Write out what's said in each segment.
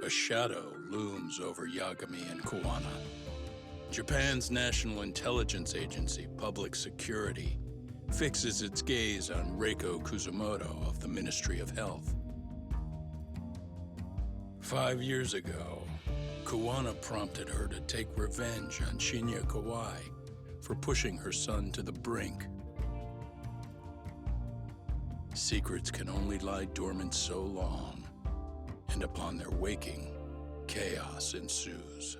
a shadow looms over Yagami and Kuwana. Japan's National Intelligence Agency, Public Security, fixes its gaze on Reiko Kusumoto of the Ministry of Health. 5 years ago, Kuwana prompted her to take revenge on Shinya Kawai for pushing her son to the brink. Secrets can only lie dormant so long, and upon their waking, chaos ensues.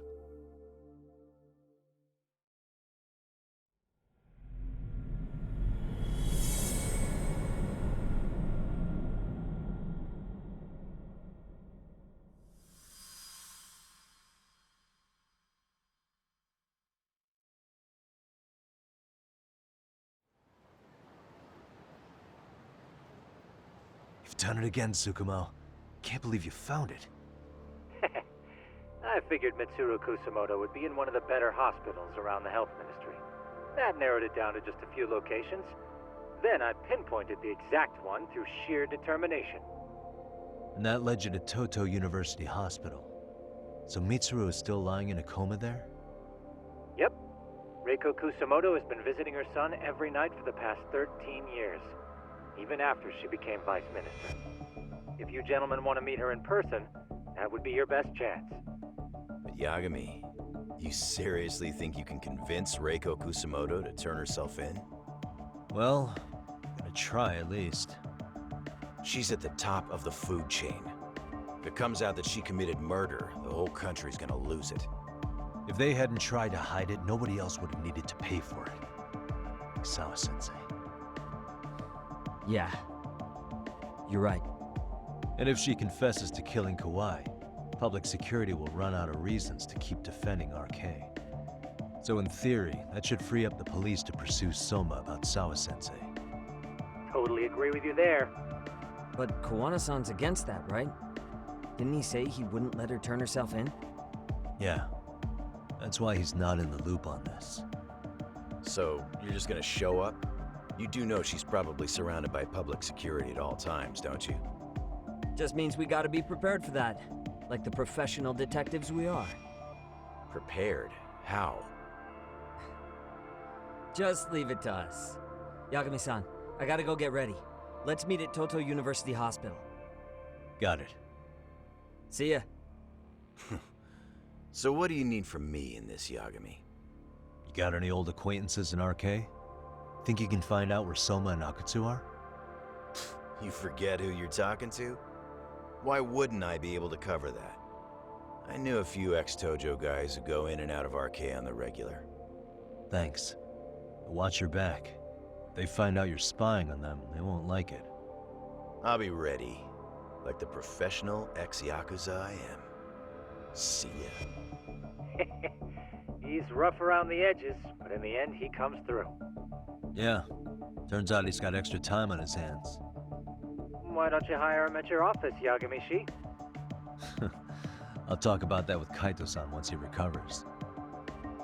You've done it again, Tsukumo. Can't believe you found it. I figured Mitsuru Kusumoto would be in one of the better hospitals around the health ministry. That narrowed it down to just a few locations. Then I pinpointed the exact one through sheer determination. And that led you to Touto University Hospital. So Mitsuru is still lying in a coma there? Yep. Reiko Kusumoto has been visiting her son every night for the past 13 years. Even after she became vice minister. If you gentlemen want to meet her in person, that would be your best chance. But Yagami, you seriously think you can convince Reiko Kusumoto to turn herself in? Well, I'm gonna try at least. She's at the top of the food chain. If it comes out that she committed murder, the whole country's gonna lose it. If they hadn't tried to hide it, nobody else would have needed to pay for it. Like Sawa-sensei. Yeah. You're right. And if she confesses to killing Kawai, public security will run out of reasons to keep defending RK. So in theory, that should free up the police to pursue Soma about Sawa-sensei. Totally agree with you there. But Kuwana-san's against that, right? Didn't he say he wouldn't let her turn herself in? Yeah. That's why he's not in the loop on this. So, you're just gonna show up? You do know she's probably surrounded by public security at all times, don't you? Just means we gotta be prepared for that. Like the professional detectives we are. Prepared? How? Just leave it to us. Yagami-san, I gotta go get ready. Let's meet at Touto University Hospital. Got it. See ya. So what do you need from me in this, Yagami? You got any old acquaintances in RK? Think you can find out where Soma and Akutsu are? You forget who you're talking to? Why wouldn't I be able to cover that? I knew a few ex-Tojo guys who go in and out of RK on the regular. Thanks. But watch your back. If they find out you're spying on them, they won't like it. I'll be ready, like the professional ex-Yakuza I am. See ya. He's rough around the edges, but in the end, he comes through. Yeah. Turns out he's got extra time on his hands. Why don't you hire him at your office, Yagami-shi? I'll talk about that with Kaito-san once he recovers.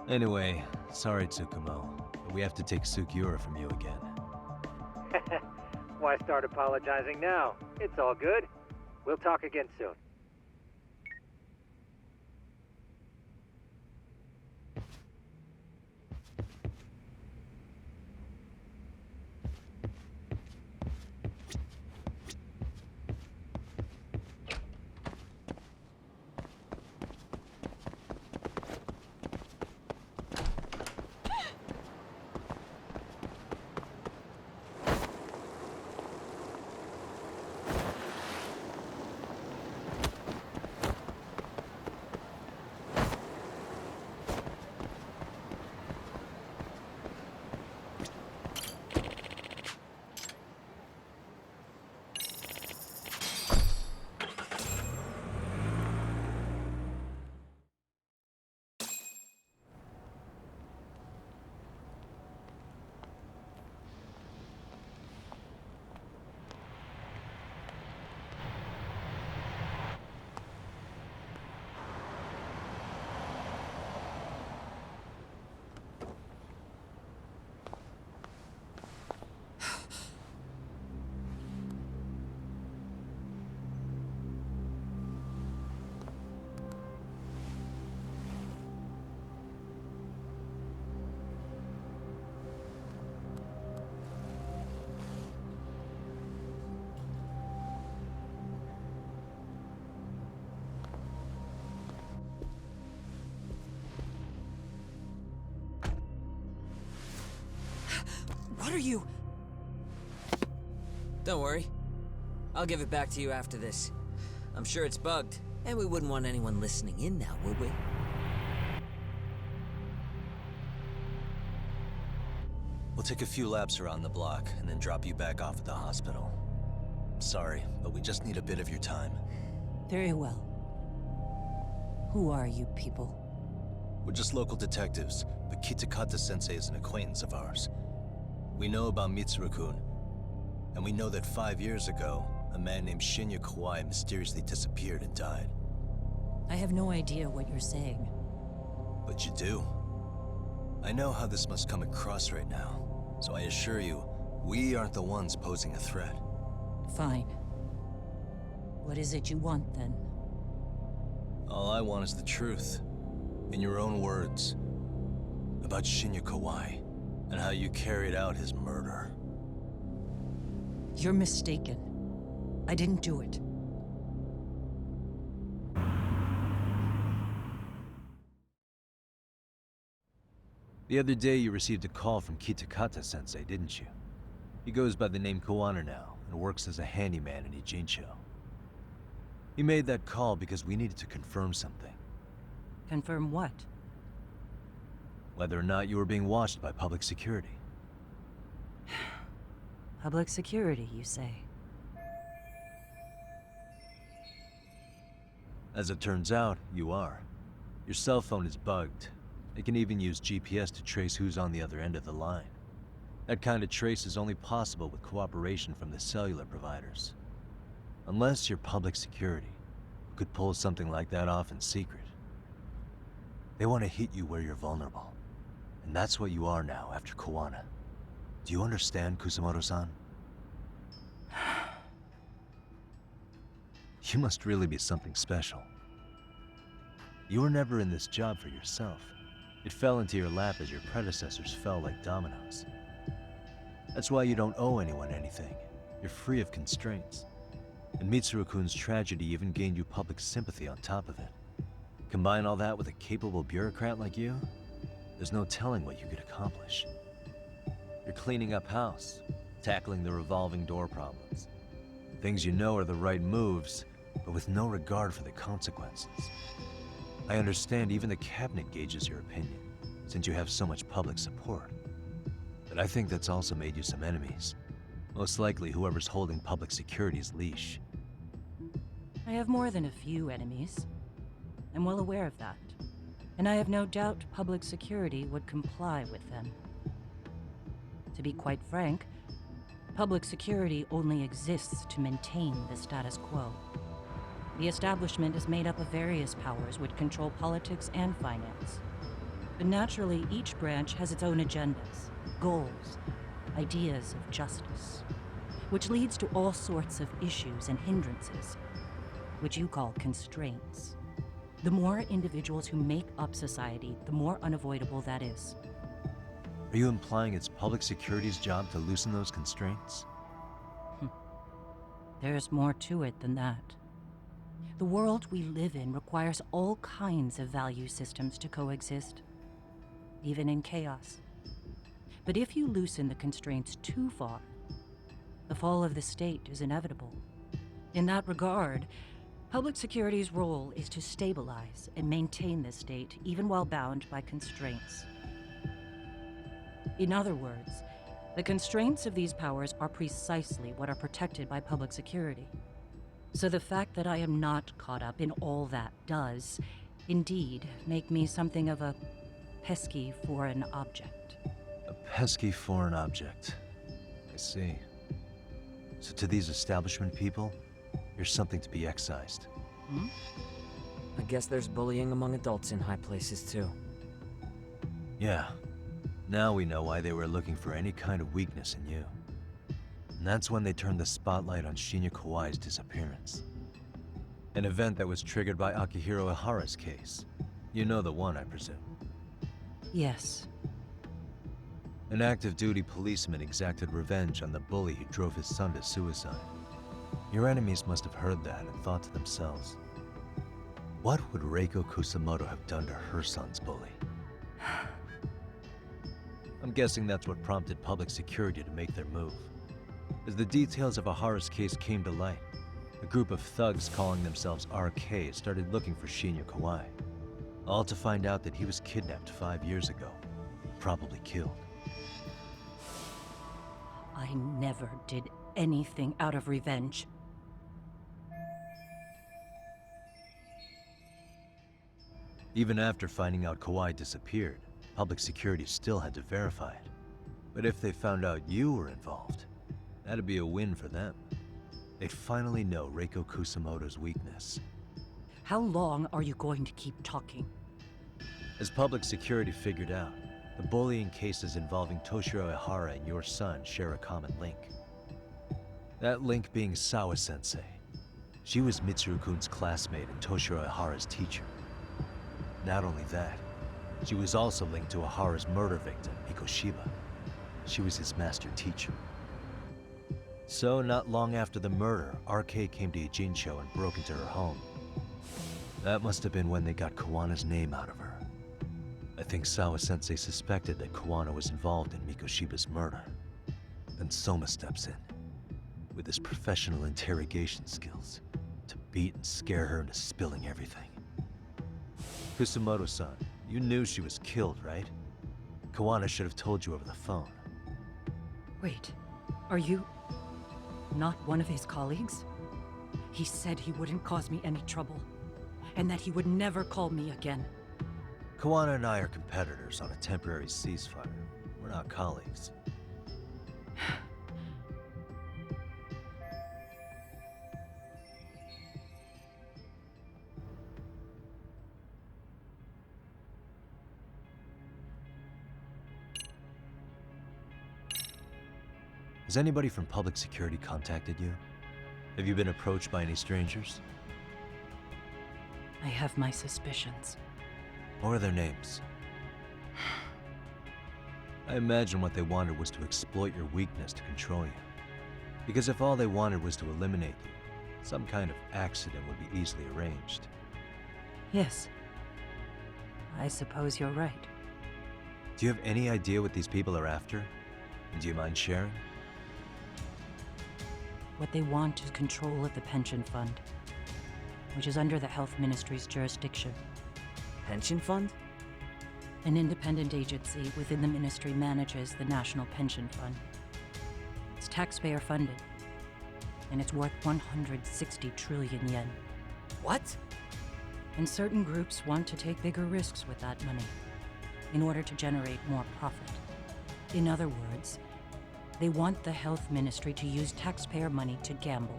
Anyway, sorry Tsukumo, but we have to take Sukiura from you again. Why start apologizing now? It's all good. We'll talk again soon. What are you? Don't worry. I'll give it back to you after this. I'm sure it's bugged, and we wouldn't want anyone listening in now, would we? We'll take a few laps around the block, and then drop you back off at the hospital. Sorry, but we just need a bit of your time. Very well. Who are you people? We're just local detectives, but Kitakata-sensei is an acquaintance of ours. We know about Mitsuru-kun, and we know that 5 years ago, a man named Shinya Kawai mysteriously disappeared and died. I have no idea what you're saying. But you do. I know how this must come across right now, so I assure you, we aren't the ones posing a threat. Fine. What is it you want, then? All I want is the truth. In your own words. About Shinya Kawai, and how you carried out his murder. You're mistaken. I didn't do it. The other day you received a call from Kitakata-sensei, didn't you? He goes by the name Kuwana now, and works as a handyman in Ijincho. He made that call because we needed to confirm something. Confirm what? Whether or not you were being watched by public security. Public security, you say? As it turns out, you are. Your cell phone is bugged. It can even use GPS to trace who's on the other end of the line. That kind of trace is only possible with cooperation from the cellular providers. Unless you're public security, who could pull something like that off in secret. They want to hit you where you're vulnerable. And that's what you are now after Kuwana. Do you understand, Kusumoto-san? You must really be something special. You were never in this job for yourself. It fell into your lap as your predecessors fell like dominoes. That's why you don't owe anyone anything. You're free of constraints. And Mitsuru-kun's tragedy even gained you public sympathy on top of it. Combine all that with a capable bureaucrat like you, there's no telling what you could accomplish. You're cleaning up house, tackling the revolving door problems. Things you know are the right moves, but with no regard for the consequences. I understand even the cabinet gauges your opinion, since you have so much public support. But I think that's also made you some enemies. Most likely whoever's holding public security's leash. I have more than a few enemies. I'm well aware of that. And I have no doubt public security would comply with them. To be quite frank, public security only exists to maintain the status quo. The establishment is made up of various powers which control politics and finance. But naturally, each branch has its own agendas, goals, ideas of justice, which leads to all sorts of issues and hindrances, which you call constraints. The more individuals who make up society, the more unavoidable that is. Are you implying it's public security's job to loosen those constraints? There's more to it than that. The world we live in requires all kinds of value systems to coexist, even in chaos. But if you loosen the constraints too far, the fall of the state is inevitable. In that regard, public security's role is to stabilize and maintain the state, even while bound by constraints. In other words, the constraints of these powers are precisely what are protected by public security. So the fact that I am not caught up in all that does, indeed, make me something of a pesky foreign object. A pesky foreign object. I see. So to these establishment people, you're something to be excised. I guess there's bullying among adults in high places, too. Yeah. Now we know why they were looking for any kind of weakness in you. And that's when they turned the spotlight on Shinya Kawai's disappearance. An event that was triggered by Akihiro Ihara's case. You know the one, I presume. Yes. An active duty policeman exacted revenge on the bully who drove his son to suicide. Your enemies must have heard that and thought to themselves, what would Reiko Kusumoto have done to her son's bully? I'm guessing that's what prompted public security to make their move. As the details of Ahara's case came to light, a group of thugs calling themselves RK started looking for Shinya Kawai, all to find out that he was kidnapped 5 years ago, probably killed. I never did anything out of revenge. Even after finding out Kawai disappeared, public security still had to verify it. But if they found out you were involved, that'd be a win for them. They'd finally know Reiko Kusamoto's weakness. How long are you going to keep talking? As public security figured out, the bullying cases involving Toshiro Ihara and your son share a common link. That link being Sawa-sensei. She was Mitsuru-kun's classmate and Toshiro Ihara's teacher. Not only that, she was also linked to Ihara's murder victim, Mikoshiba. She was his master teacher. So, not long after the murder, RK came to Ijincho and broke into her home. That must have been when they got Kuwana's name out of her. I think Sawa-sensei suspected that Kuwana was involved in Mikoshiba's murder. Then Soma steps in, with his professional interrogation skills, to beat and scare her into spilling everything. Kusamoto-san, you knew she was killed, right? Kuwana should have told you over the phone. Wait, are you not one of his colleagues? He said he wouldn't cause me any trouble, and that he would never call me again. Kuwana and I are competitors on a temporary ceasefire. We're not colleagues. Has anybody from public security contacted you? Have you been approached by any strangers? I have my suspicions. What are their names? I imagine what they wanted was to exploit your weakness to control you. Because if all they wanted was to eliminate you, some kind of accident would be easily arranged. Yes. I suppose you're right. Do you have any idea what these people are after? And do you mind sharing? What they want is control of the pension fund, which is under the Health Ministry's jurisdiction. Pension fund? An independent agency within the ministry manages the National Pension Fund. It's taxpayer funded, and it's worth 160 trillion yen. What? And certain groups want to take bigger risks with that money in order to generate more profit. In other words, they want the health ministry to use taxpayer money to gamble.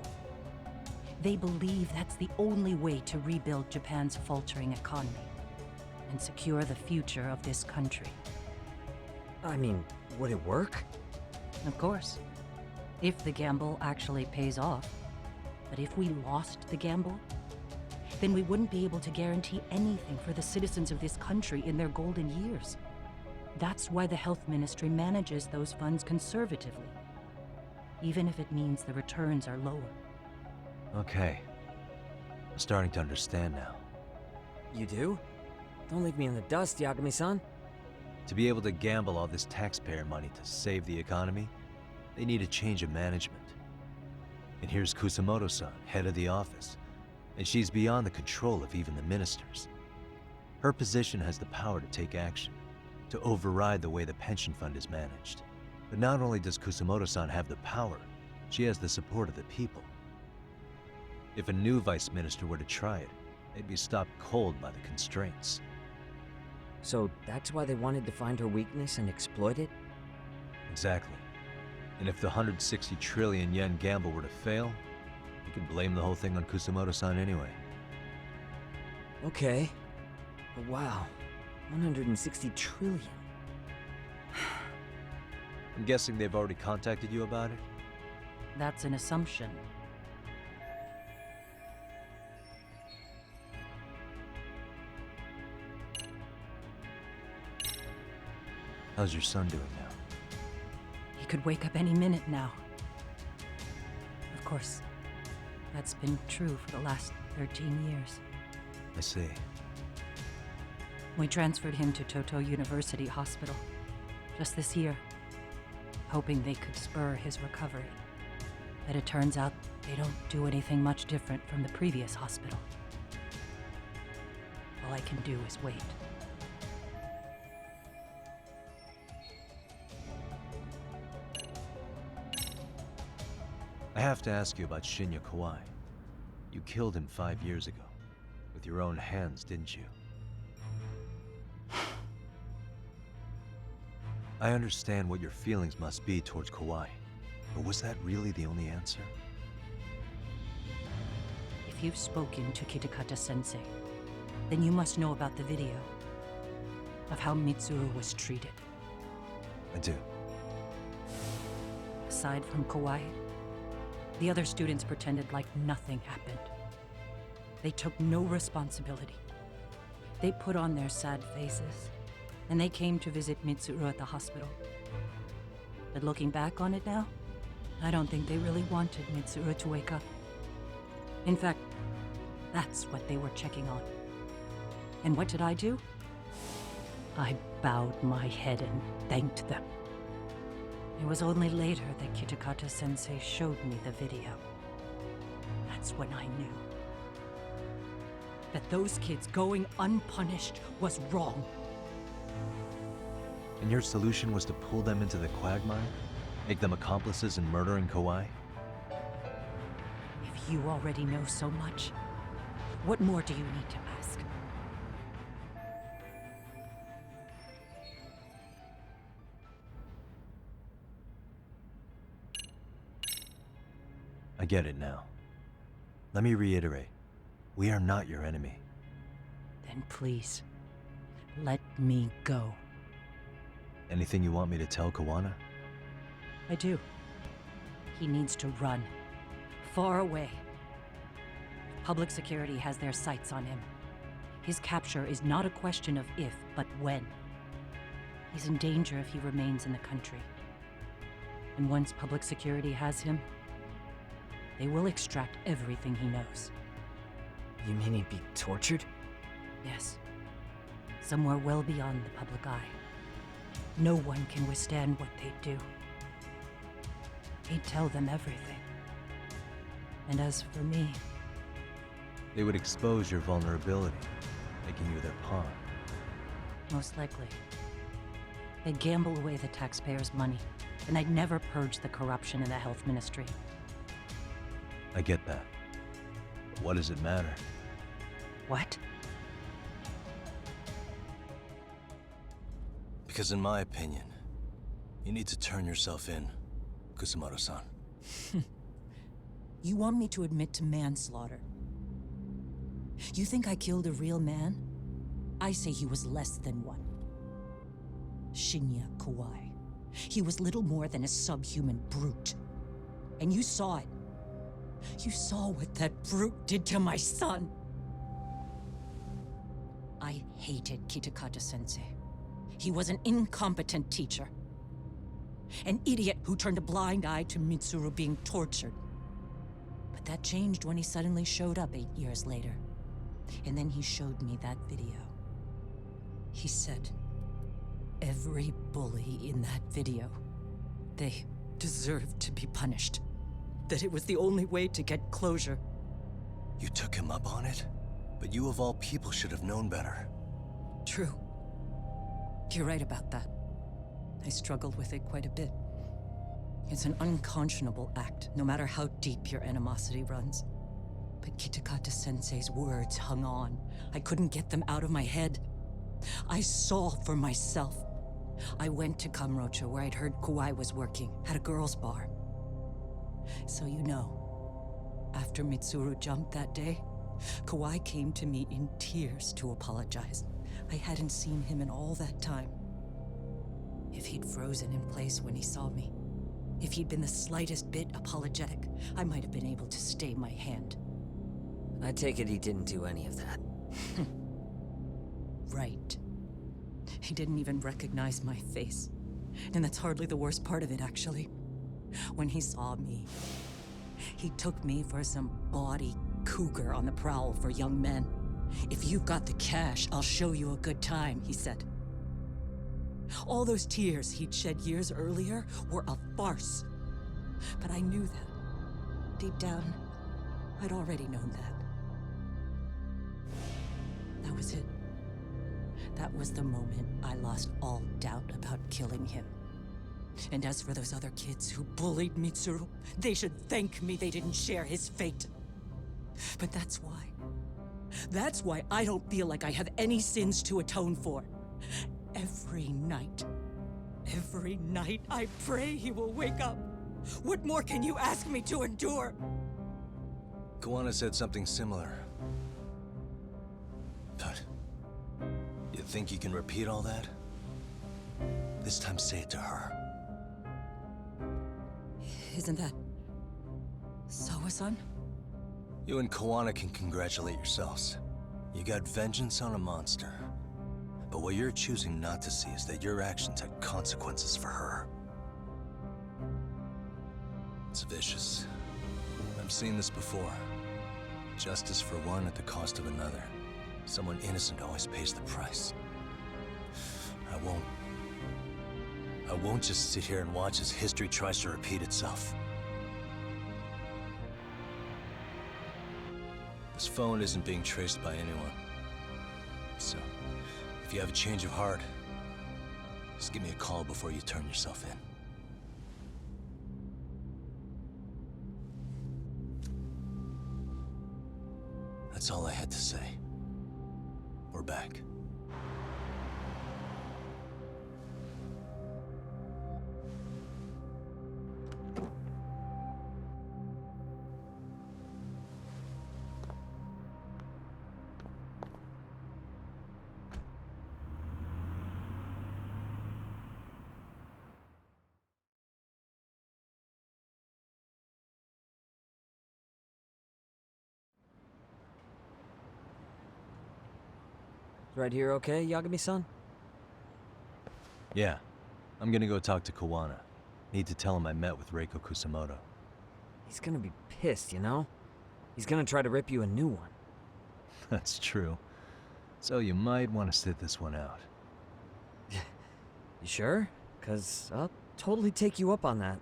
They believe that's the only way to rebuild Japan's faltering economy and secure the future of this country. I mean, would it work? Of course, if the gamble actually pays off. But if we lost the gamble, then we wouldn't be able to guarantee anything for the citizens of this country in their golden years. That's why the health ministry manages those funds conservatively, even if it means the returns are lower. Okay. I'm starting to understand now. You do? Don't leave me in the dust, Yagami-san. To be able to gamble all this taxpayer money to save the economy, they need a change of management. And here's Kusamoto-san, head of the office, and she's beyond the control of even the ministers. Her position has the power to take action, to override the way the pension fund is managed. But not only does Kusamoto-san have the power, she has the support of the people. If a new vice minister were to try it, they'd be stopped cold by the constraints. So that's why they wanted to find her weakness and exploit it? Exactly. And if the 160 trillion yen gamble were to fail, you could blame the whole thing on Kusamoto-san anyway. Okay. But wow, 160 trillion. I'm guessing they've already contacted you about it? That's an assumption. How's your son doing now? He could wake up any minute now. Of course, that's been true for the last 13 years. I see. We transferred him to Touto University Hospital. just this year, hoping they could spur his recovery. But it turns out they don't do anything much different from the previous hospital. All I can do is wait. I have to ask you about Shinya Kawai. You killed him 5 years ago. With your own hands, didn't you? I understand what your feelings must be towards Kawai, but was that really the only answer? If you've spoken to Kitakata-sensei, then you must know about the video of how Mitsuru was treated. I do. Aside from Kawai, the other students pretended like nothing happened. They took no responsibility. They put on their sad faces, and they came to visit Mitsuru at the hospital. But looking back on it now, I don't think they really wanted Mitsuru to wake up. In fact, that's what they were checking on. And what did I do? I bowed my head and thanked them. It was only later that Kitakata-sensei showed me the video. That's when I knew that those kids going unpunished was wrong. And your solution was to pull them into the quagmire? Make them accomplices in murdering Kawai? If you already know so much, what more do you need to ask? I get it now. Let me reiterate. We are not your enemy. Then please, let me go. Anything you want me to tell Kuwana? I do. He needs to run. Far away. Public security has their sights on him. His capture is not a question of if, but when. He's in danger if he remains in the country. And once public security has him, they will extract everything he knows. You mean he'd be tortured? Yes. Somewhere well beyond the public eye. No one can withstand what they do. He'd tell them everything. And as for me... They would expose your vulnerability, making you their pawn. most likely. They'd gamble away the taxpayers' money, and I'd never purge the corruption in the health ministry. I get that. But what does it matter? What? Because in my opinion, you need to turn yourself in, Kusumoto-san. You want me to admit to manslaughter? You think I killed a real man? I say he was less than one. Shinya Kawai. He was little more than a subhuman brute. And you saw it. You saw what that brute did to my son. I hated Kitakata-sensei. He was an incompetent teacher. An idiot who turned a blind eye to Mitsuru being tortured. But that changed when he suddenly showed up 8 years later. And then he showed me that video. He said, every bully in that video, they deserved to be punished. That it was the only way to get closure. You took him up on it? But you of all people should have known better. True. You're right about that. I struggled with it quite a bit. It's an unconscionable act, no matter how deep your animosity runs. But Kitakata-sensei's words hung on. I couldn't get them out of my head. I saw for myself. I went to Kamurocho, where I'd heard Kawai was working, at a girls' bar. So you know, after Mitsuru jumped that day, Kawai came to me in tears to apologize. I hadn't seen him in all that time. If he'd frozen in place when he saw me, if he'd been the slightest bit apologetic, I might have been able to stay my hand. I take it he didn't do any of that. Right. He didn't even recognize my face. And that's hardly the worst part of it, actually. When he saw me, he took me for some bawdy cougar on the prowl for young men. If you've got the cash, I'll show you a good time, he said. All those tears he'd shed years earlier were a farce. But I knew that. Deep down, I'd already known that. That was it. That was the moment I lost all doubt about killing him. And as for those other kids who bullied Mitsuru, they should thank me they didn't share his fate. But that's why. That's why I don't feel like I have any sins to atone for. Every night I pray he will wake up. What more can you ask me to endure? Kuwana said something similar. But you think you can repeat all that? This time say it to her. Isn't that Sawa-san? You and Kuwana can congratulate yourselves. You got vengeance on a monster. But what you're choosing not to see is that your actions had consequences for her. It's vicious. I've seen this before. Justice for one at the cost of another. Someone innocent always pays the price. I won't just sit here and watch as history tries to repeat itself. This phone isn't being traced by anyone. So, if you have a change of heart, just give me a call before you turn yourself in. That's all I had to say. We're back. Right here okay, Yagami-san? Yeah. I'm gonna go talk to Kuwana. Need to tell him I met with Reiko Kusamoto. He's gonna be pissed, you know? He's gonna try to rip you a new one. That's true. So you might want to sit this one out. You sure? 'Cause I'll totally take you up on that.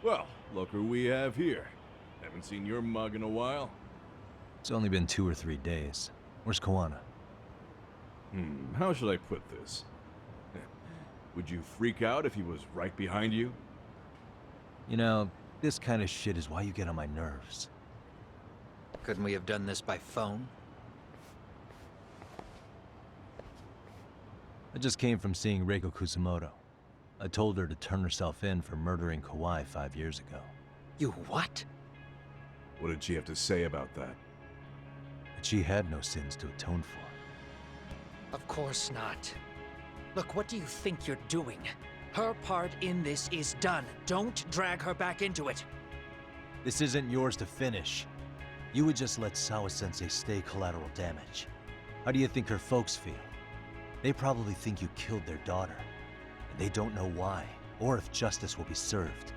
Well, look who we have here. Haven't seen your mug in a while. It's only been 2 or 3 days. Where's Kuwana? How should I put this? Would you freak out if he was right behind you? You know, this kind of shit is why you get on my nerves. Couldn't we have done this by phone? I just came from seeing Reiko Kusamoto. I told her to turn herself in for murdering Kawai 5 years ago. You what? What did she have to say about that? But she had no sins to atone for. Of course not. Look, what do you think you're doing? Her part in this is done. Don't drag her back into it. This isn't yours to finish. You would just let Sawa-sensei stay collateral damage. How do you think her folks feel? They probably think you killed their daughter. And they don't know why, or if justice will be served.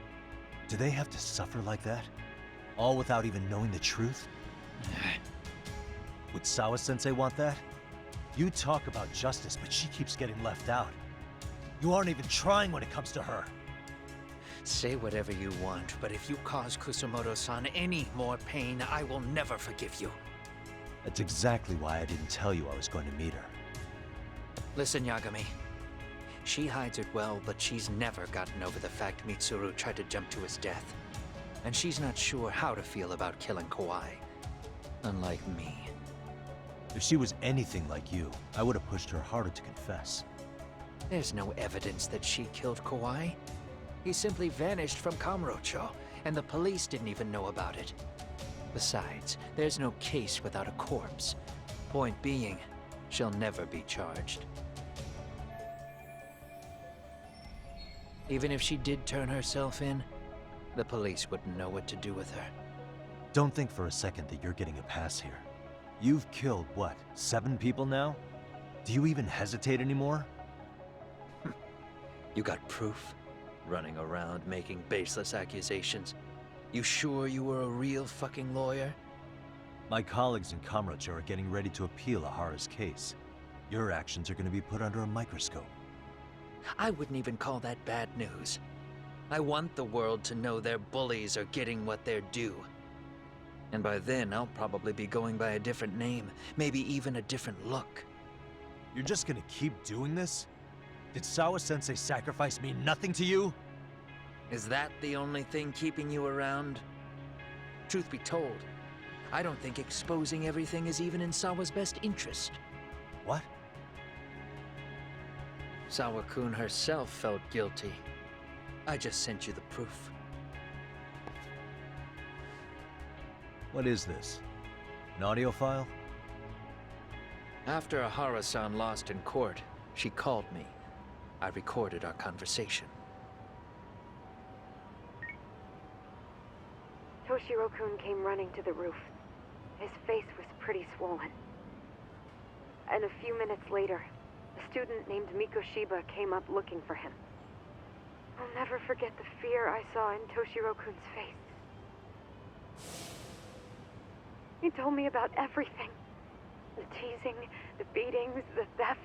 Do they have to suffer like that? All without even knowing the truth? Would Sawa-sensei want that? You talk about justice, but she keeps getting left out. You aren't even trying when it comes to her. Say whatever you want, but if you cause Kusamoto-san any more pain, I will never forgive you. That's exactly why I didn't tell you I was going to meet her. Listen, Yagami. She hides it well, but she's never gotten over the fact Mitsuru tried to jump to his death. And she's not sure how to feel about killing Kauai. Unlike me. If she was anything like you, I would have pushed her harder to confess. There's no evidence that she killed Kauai. He simply vanished from Kamurocho, and the police didn't even know about it. Besides, there's no case without a corpse. Point being, she'll never be charged. Even if she did turn herself in, the police wouldn't know what to do with her. Don't think for a second that you're getting a pass here. You've killed, what, 7 people now? Do you even hesitate anymore? You got proof? Running around making baseless accusations. You sure you were a real fucking lawyer? My colleagues in Kamurocho are getting ready to appeal Ahara's case. Your actions are going to be put under a microscope. I wouldn't even call that bad news. I want the world to know their bullies are getting what they're due. And by then, I'll probably be going by a different name, maybe even a different look. You're just gonna keep doing this? Did Sawa-sensei sacrifice mean nothing to you? Is that the only thing keeping you around? Truth be told, I don't think exposing everything is even in Sawa's best interest. What? Sawa-kun herself felt guilty. I just sent you the proof. What is this? An audio file? After Ahara-san lost in court, she called me. I recorded our conversation. Toshiro-kun came running to the roof. His face was pretty swollen. And a few minutes later, a student named Mikoshiba came up looking for him. I'll never forget the fear I saw in Toshiro-kun's face. He told me about everything. The teasing, the beatings, the theft.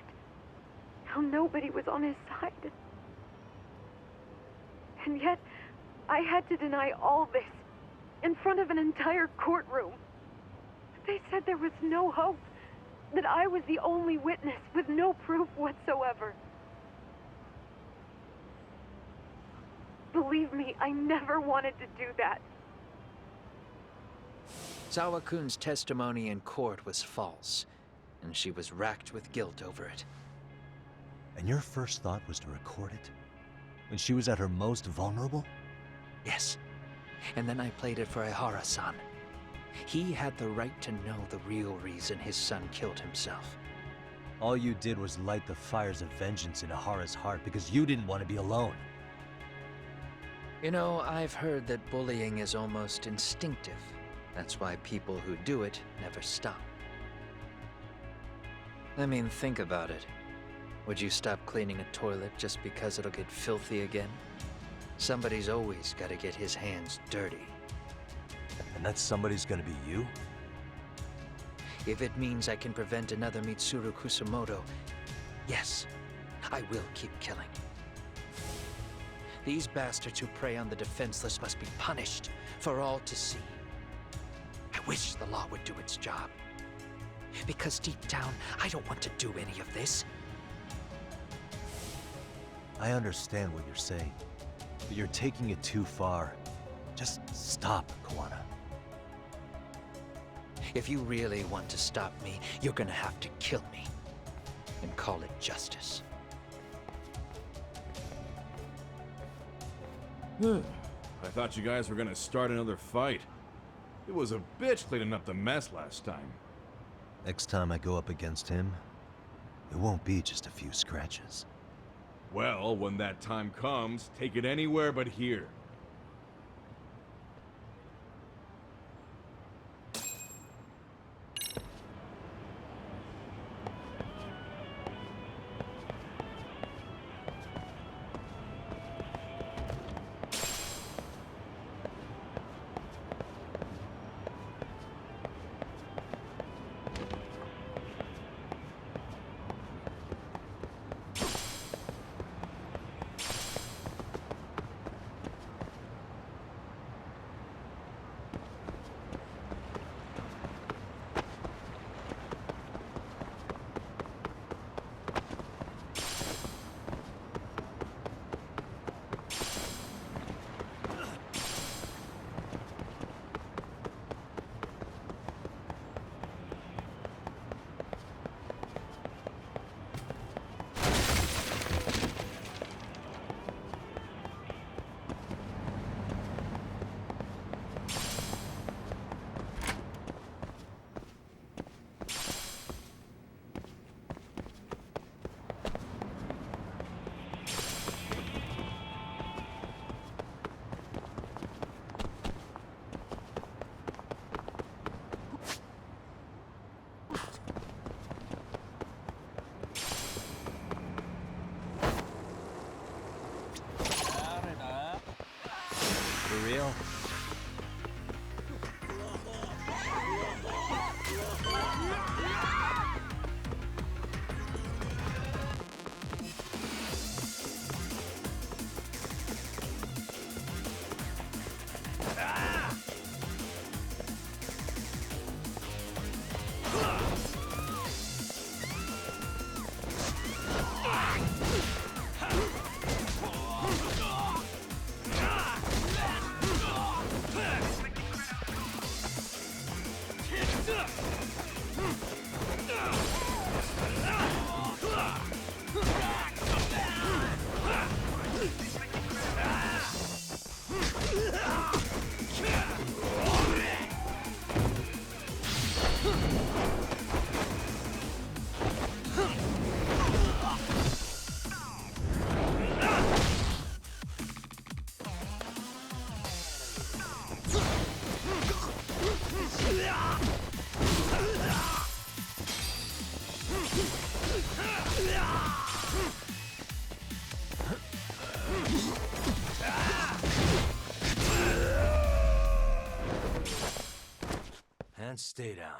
How nobody was on his side. And yet, I had to deny all this in front of an entire courtroom. They said there was no hope, that I was the only witness with no proof whatsoever. Believe me, I never wanted to do that. Sawa-kun's testimony in court was false, and she was racked with guilt over it. And your first thought was to record it? When she was at her most vulnerable? Yes. And then I played it for Ahara-san. He had the right to know the real reason his son killed himself. All you did was light the fires of vengeance in Ahara's heart because you didn't want to be alone. You know, I've heard that bullying is almost instinctive. That's why people who do it never stop. I mean, think about it. Would you stop cleaning a toilet just because it'll get filthy again? Somebody's always got to get his hands dirty. And that somebody's gonna be you? If it means I can prevent another Mitsuru Kusumoto, yes, I will keep killing. These bastards who prey on the defenseless must be punished for all to see. I wish the law would do its job. Because deep down, I don't want to do any of this. I understand what you're saying, but you're taking it too far. Just stop, Kuwana. If you really want to stop me, you're gonna have to kill me. And call it justice. I thought you guys were gonna start another fight. It was a bitch cleaning up the mess last time. Next time I go up against him, it won't be just a few scratches. Well, when that time comes, take it anywhere but here. deal? And stay down.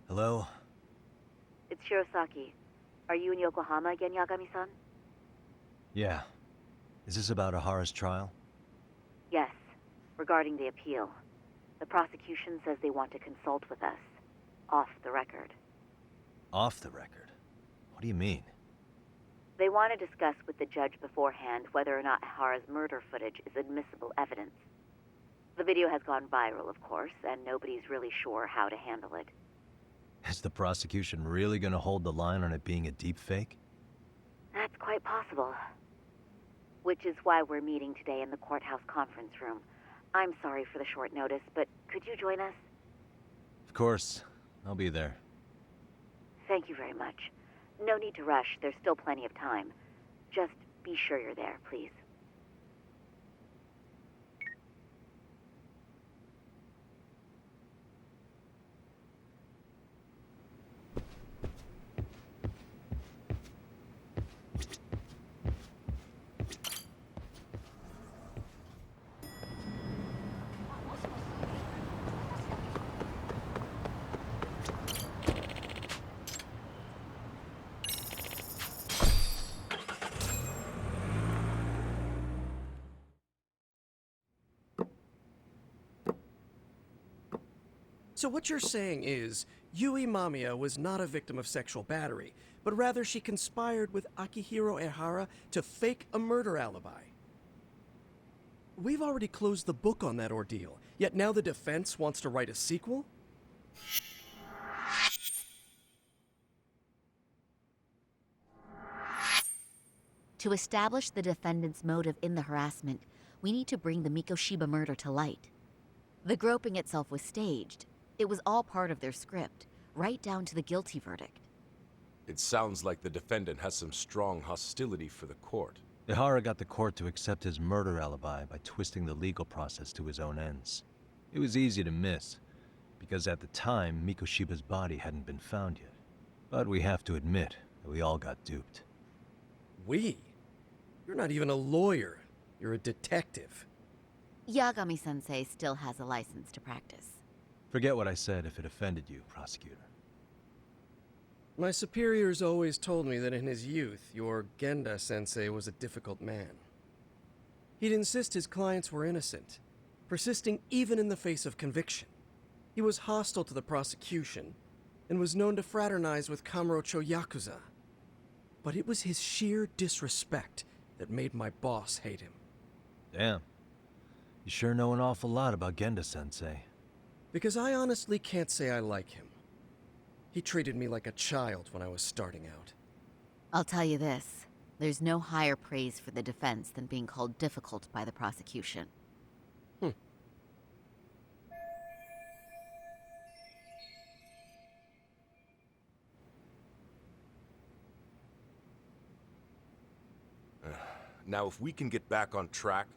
Hello? It's Shirosaki. Are you in Yokohama again, Yagami-san? Yeah. Is this about Ahara's trial? Yes, regarding the appeal. The prosecution says they want to consult with us. Off the record. Off the record? What do you mean? They want to discuss with the judge beforehand whether or not Ahara's murder footage is admissible evidence. The video has gone viral, of course, and nobody's really sure how to handle it. Is the prosecution really gonna hold the line on it being a deepfake? That's quite possible. Which is why we're meeting today in the courthouse conference room. I'm sorry for the short notice, but could you join us? Of course. I'll be there. Thank you very much. No need to rush. There's still plenty of time. Just be sure you're there, please. So what you're saying is, Yui Mamiya was not a victim of sexual battery, but rather she conspired with Akihiro Ehara to fake a murder alibi. We've already closed the book on that ordeal, yet now the defense wants to write a sequel? To establish the defendant's motive in the harassment, we need to bring the Mikoshiba murder to light. The groping itself was staged. It was all part of their script, right down to the guilty verdict. It sounds like the defendant has some strong hostility for the court. Ehara got the court to accept his murder alibi by twisting the legal process to his own ends. It was easy to miss, because at the time, Mikoshiba's body hadn't been found yet. But we have to admit that we all got duped. We? You're not even a lawyer. You're a detective. Yagami-sensei still has a license to practice. Forget what I said if it offended you, prosecutor. My superiors always told me that in his youth, your Genda-sensei was a difficult man. He'd insist his clients were innocent, persisting even in the face of conviction. He was hostile to the prosecution, and was known to fraternize with Kamurocho Yakuza. But it was his sheer disrespect that made my boss hate him. Damn. You sure know an awful lot about Genda-sensei. Because I honestly can't say I like him. He treated me like a child when I was starting out. I'll tell you this, there's no higher praise for the defense than being called difficult by the prosecution. Now, if we can get back on track,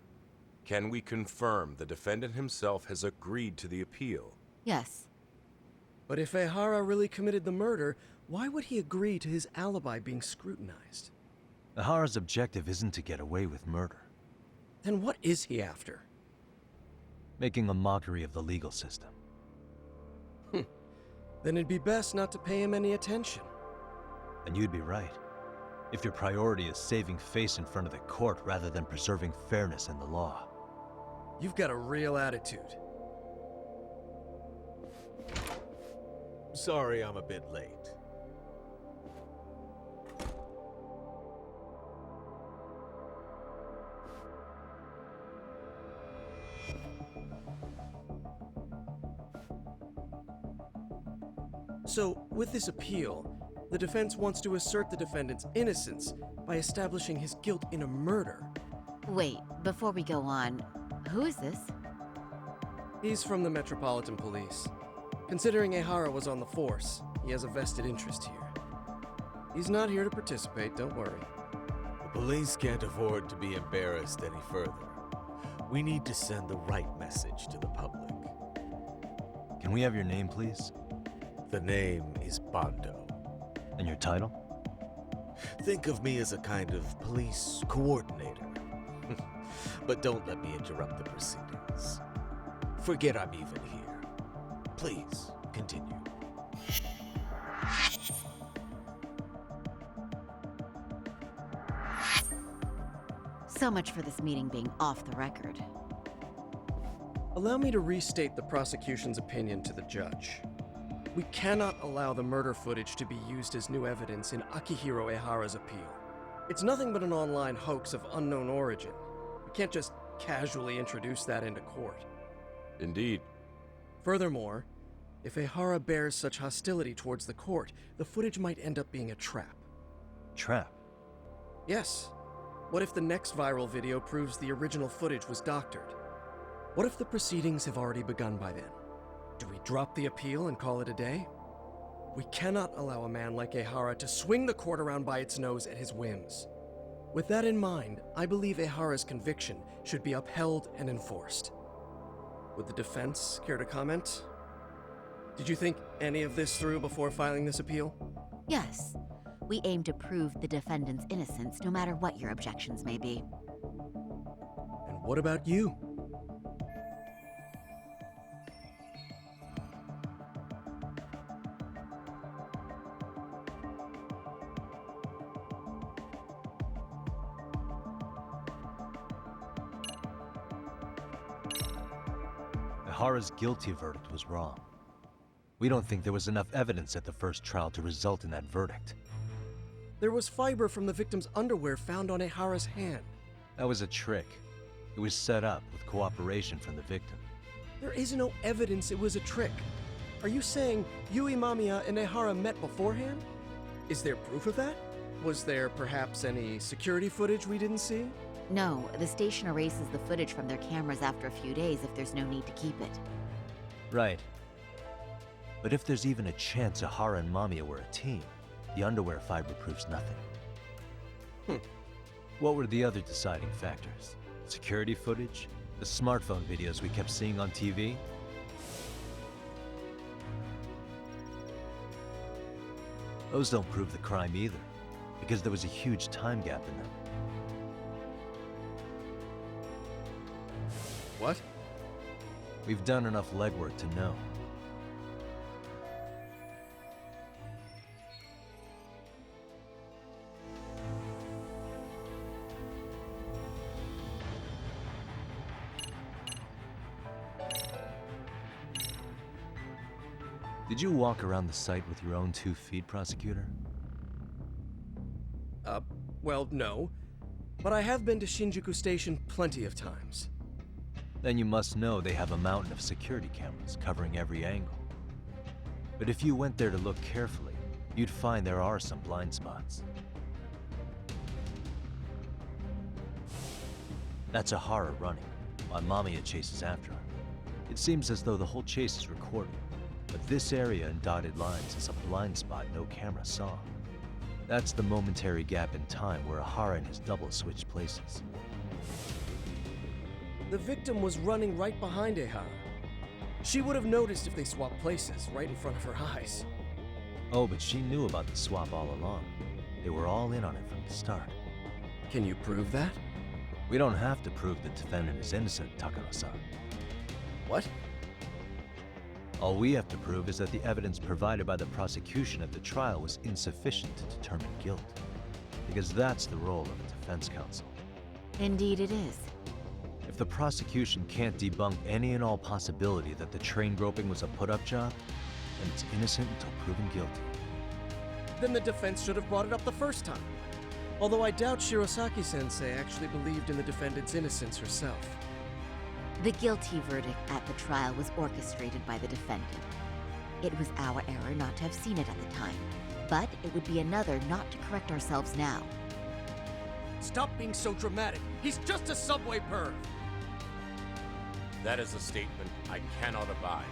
can we confirm the defendant himself has agreed to the appeal? Yes. But if Ehara really committed the murder, why would he agree to his alibi being scrutinized? Ahara's objective isn't to get away with murder. Then what is he after? Making a mockery of the legal system. Then it'd be best not to pay him any attention. And you'd be right. If your priority is saving face in front of the court rather than preserving fairness in the law. You've got a real attitude. Sorry I'm a bit late. So, with this appeal, the defense wants to assert the defendant's innocence by establishing his guilt in a murder. Wait, before we go on, who is this? He's from the Metropolitan Police. Considering Ehara was on the force, he has a vested interest here. He's not here to participate, don't worry. The police can't afford to be embarrassed any further. We need to send the right message to the public. Can we have your name, please? The name is Bondo. And your title? Think of me as a kind of police coordinator. But don't let me interrupt the proceedings. Forget I'm even here. Please, continue. So much for this meeting being off the record. Allow me to restate the prosecution's opinion to the judge. We cannot allow the murder footage to be used as new evidence in Akihiro Ehara's appeal. It's nothing but an online hoax of unknown origin. We can't just casually introduce that into court. Indeed. Furthermore, if Ehara bears such hostility towards the court, the footage might end up being a trap. Trap? Yes. What if the next viral video proves the original footage was doctored? What if the proceedings have already begun by then? Do we drop the appeal and call it a day? We cannot allow a man like Ehara to swing the court around by its nose at his whims. With that in mind, I believe Ehara's conviction should be upheld and enforced. Would the defense care to comment? Did you think any of this through before filing this appeal? Yes. We aim to prove the defendant's innocence no matter what your objections may be. And what about you? Ehara's guilty verdict was wrong. We don't think there was enough evidence at the first trial to result in that verdict. There was fiber from the victim's underwear found on Ehara's hand. That was a trick. It was set up with cooperation from the victim. There is no evidence it was a trick. Are you saying Yui Mamiya and Ehara met beforehand? Is there proof of that? Was there perhaps any security footage we didn't see? No, the station erases the footage from their cameras after a few days if there's no need to keep it. Right. But if there's even a chance Ehara and Mamiya were a team, the underwear fiber proves nothing. What were the other deciding factors? Security footage? The smartphone videos we kept seeing on TV? Those don't prove the crime either, because there was a huge time gap in them. What? We've done enough legwork to know. Did you walk around the site with your own 2 feet, prosecutor? Well, no. But I have been to Shinjuku Station plenty of times. Then you must know they have a mountain of security cameras covering every angle. But if you went there to look carefully, you'd find there are some blind spots. That's Ehara running, while Mamiya chases after her. It seems as though the whole chase is recorded, but this area in dotted lines is a blind spot no camera saw. That's the momentary gap in time where Ahara and his double switched places. The victim was running right behind Ehara. She would have noticed if they swapped places right in front of her eyes. Oh, but she knew about the swap all along. They were all in on it from the start. Can you prove that? We don't have to prove the defendant is innocent, Takano-san. What? All we have to prove is that the evidence provided by the prosecution at the trial was insufficient to determine guilt. Because that's the role of a defense counsel. Indeed it is. If the prosecution can't debunk any and all possibility that the train groping was a put-up job, then it's innocent until proven guilty. Then the defense should have brought it up the first time. Although I doubt Shirosaki-sensei actually believed in the defendant's innocence herself. The guilty verdict at the trial was orchestrated by the defendant. It was our error not to have seen it at the time, but it would be another not to correct ourselves now. Stop being so dramatic. He's just a subway perv. That is a statement I cannot abide.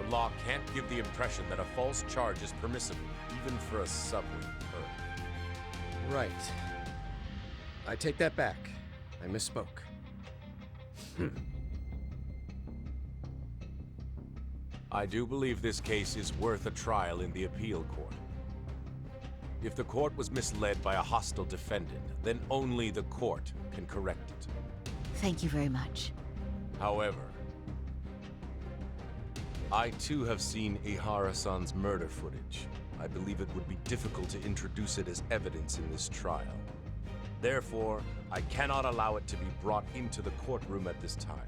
The law can't give the impression that a false charge is permissible, even for a subway perv. Right. I take that back. I misspoke. I do believe this case is worth a trial in the appeal court. If the court was misled by a hostile defendant, then only the court can correct it. Thank you very much. However, I too have seen Ihara-san's murder footage. I believe it would be difficult to introduce it as evidence in this trial. Therefore, I cannot allow it to be brought into the courtroom at this time.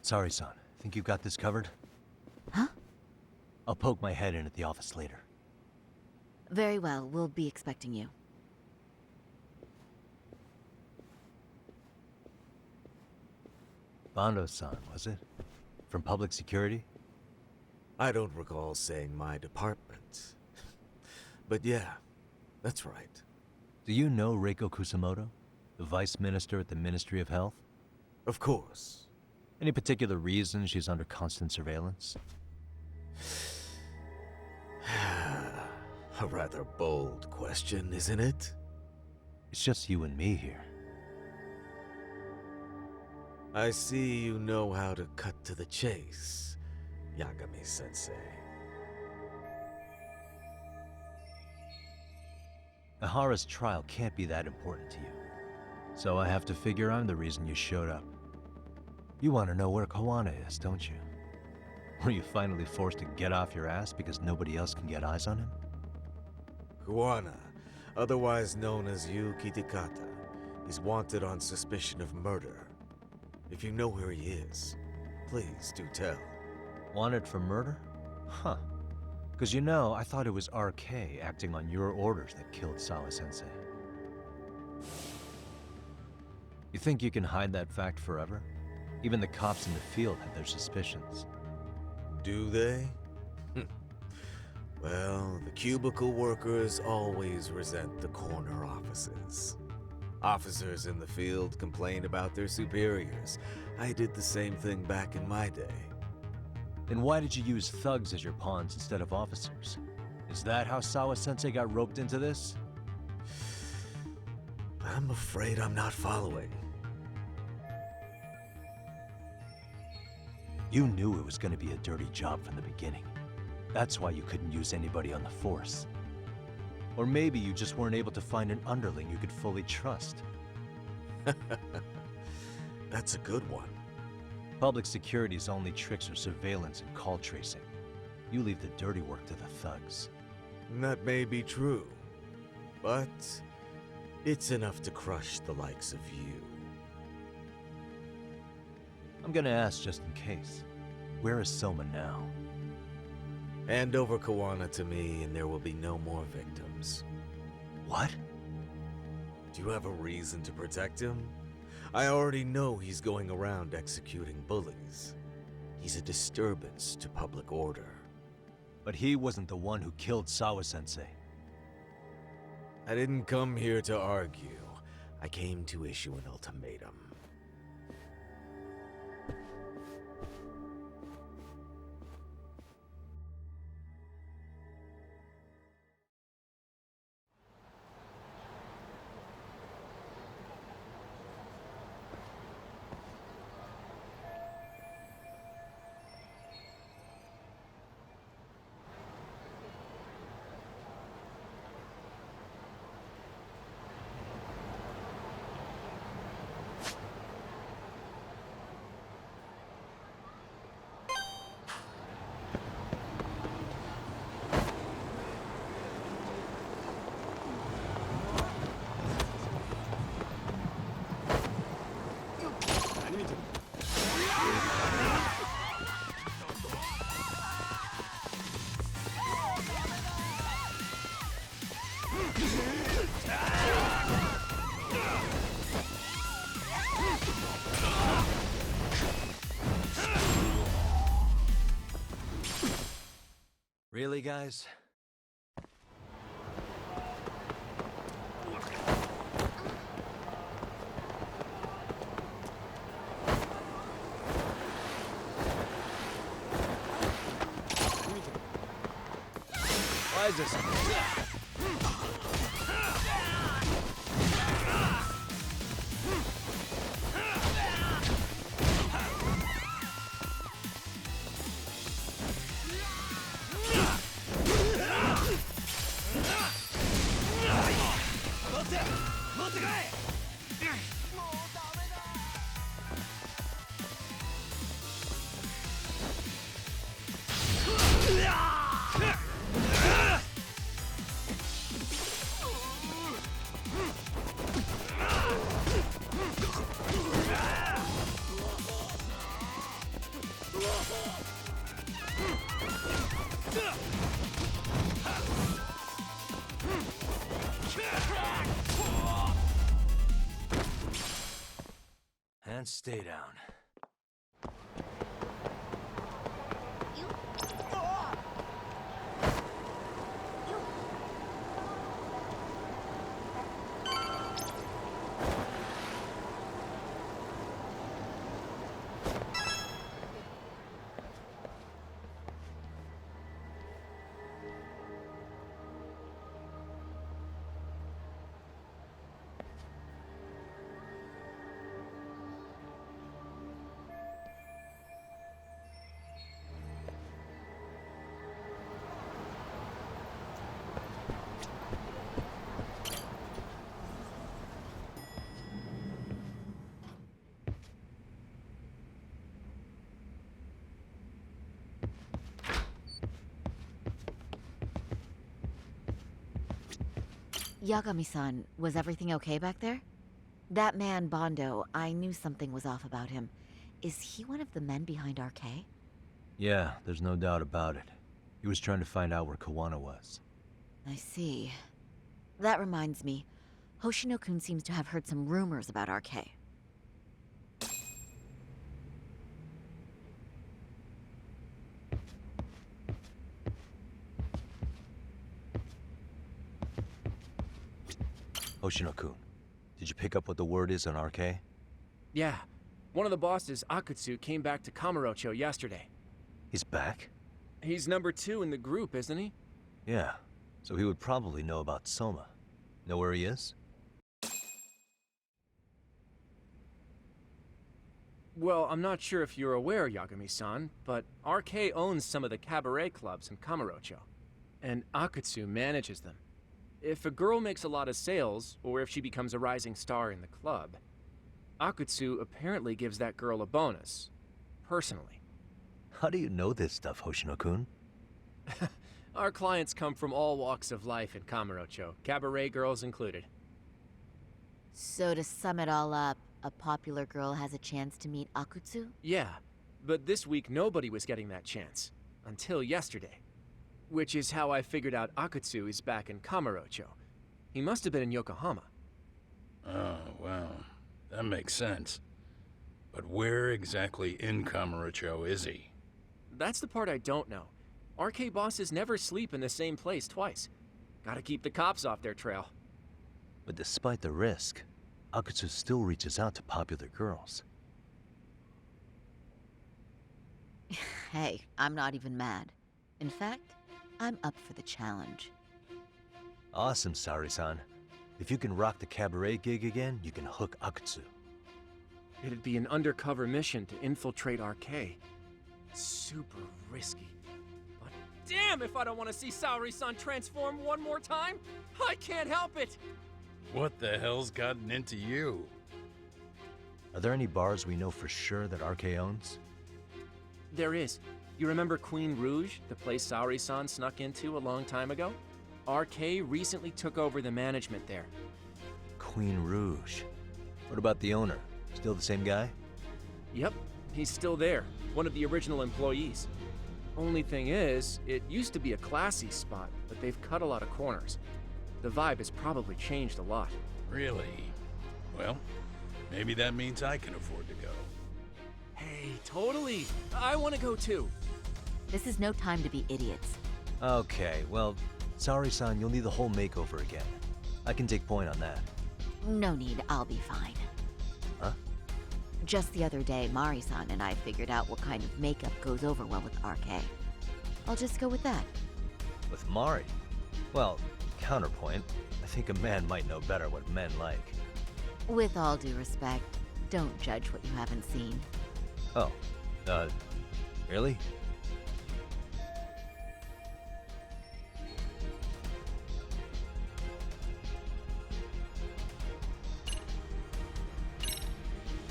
Sorry, son. Think you got this covered? Huh? I'll poke my head in at the office later. Very well, we'll be expecting you. Bando-san, was it? From public security? I don't recall saying my department. But yeah, that's right. Do you know Reiko Kusamoto? The vice minister at the Ministry of Health? Of course. Any particular reason she's under constant surveillance? A rather bold question, isn't it? It's just you and me here. I see you know how to cut to the chase, Yagami-sensei. Ahara's trial can't be that important to you. So I have to figure I'm the reason you showed up. You want to know where Kuwana is, don't you? Were you finally forced to get off your ass because nobody else can get eyes on him? Kuwana, otherwise known as Yu Kitakata, is wanted on suspicion of murder. If you know where he is, please do tell. Wanted for murder? Huh. Because you know, I thought it was RK acting on your orders that killed Sawa-sensei. You think you can hide that fact forever? Even the cops in the field have their suspicions. Do they? Well, the cubicle workers always resent the corner offices. Officers in the field complain about their superiors. I did the same thing back in my day. Then why did you use thugs as your pawns instead of officers? Is that how Sawa-sensei got roped into this? I'm afraid I'm not following. You knew it was going to be a dirty job from the beginning. That's why you couldn't use anybody on the force. Or maybe you just weren't able to find an underling you could fully trust. That's a good one. Public security's only tricks are surveillance and call tracing. You leave the dirty work to the thugs. That may be true, but it's enough to crush the likes of you. I'm gonna ask just in case. Where is Soma now? Hand over Kuwana to me and there will be no more victims. What? Do you have a reason to protect him? I already know he's going around executing bullies. He's a disturbance to public order. But he wasn't the one who killed Sawa-sensei. I didn't come here to argue. I came to issue an ultimatum. Really, guys? Why is this? And stay down. Yagami-san, was everything okay back there? That man, Bondo, I knew something was off about him. Is he one of the men behind RK? Yeah, there's no doubt about it. He was trying to find out where Kuwana was. I see. That reminds me, Hoshino-kun seems to have heard some rumors about RK. Hoshino-kun, did you pick up what the word is on RK? Yeah. One of the bosses, Akutsu, came back to Kamurocho yesterday. He's back? He's number 2 in the group, isn't he? Yeah, so he would probably know about Soma. Know where he is? Well, I'm not sure if you're aware, Yagami-san, but RK owns some of the cabaret clubs in Kamurocho, and Akutsu manages them. If a girl makes a lot of sales, or if she becomes a rising star in the club, Akutsu apparently gives that girl a bonus, personally. How do you know this stuff, Hoshino-kun? Our clients come from all walks of life in Kamurocho, cabaret girls included. So to sum it all up, a popular girl has a chance to meet Akutsu? Yeah, but this week nobody was getting that chance, until yesterday. Which is how I figured out Akutsu is back in Kamurocho. He must have been in Yokohama. Oh, well, that makes sense. But where exactly in Kamurocho is he? That's the part I don't know. RK bosses never sleep in the same place twice. Gotta keep the cops off their trail. But despite the risk, Akutsu still reaches out to popular girls. Hey, I'm not even mad. In fact, I'm up for the challenge. Awesome, Saori-san. If you can rock the cabaret gig again, you can hook Akutsu. It'd be an undercover mission to infiltrate RK. Super risky. But damn if I don't want to see Saori-san transform one more time! I can't help it! What the hell's gotten into you? Are there any bars we know for sure that RK owns? There is. You remember Queen Rouge, the place Saori-san snuck into a long time ago? RK recently took over the management there. Queen Rouge. What about the owner? Still the same guy? Yep, he's still there. One of the original employees. Only thing is, it used to be a classy spot, but they've cut a lot of corners. The vibe has probably changed a lot. Really? Well, maybe that means I can afford to go. Hey, totally! I want to go too! This is no time to be idiots. Okay, well, Saori-san, you'll need the whole makeover again. I can take point on that. No need, I'll be fine. Huh? Just the other day, Mari-san and I figured out what kind of makeup goes over well with RK. I'll just go with that. With Mari? Well, counterpoint, I think a man might know better what men like. With all due respect, don't judge what you haven't seen. Oh, really?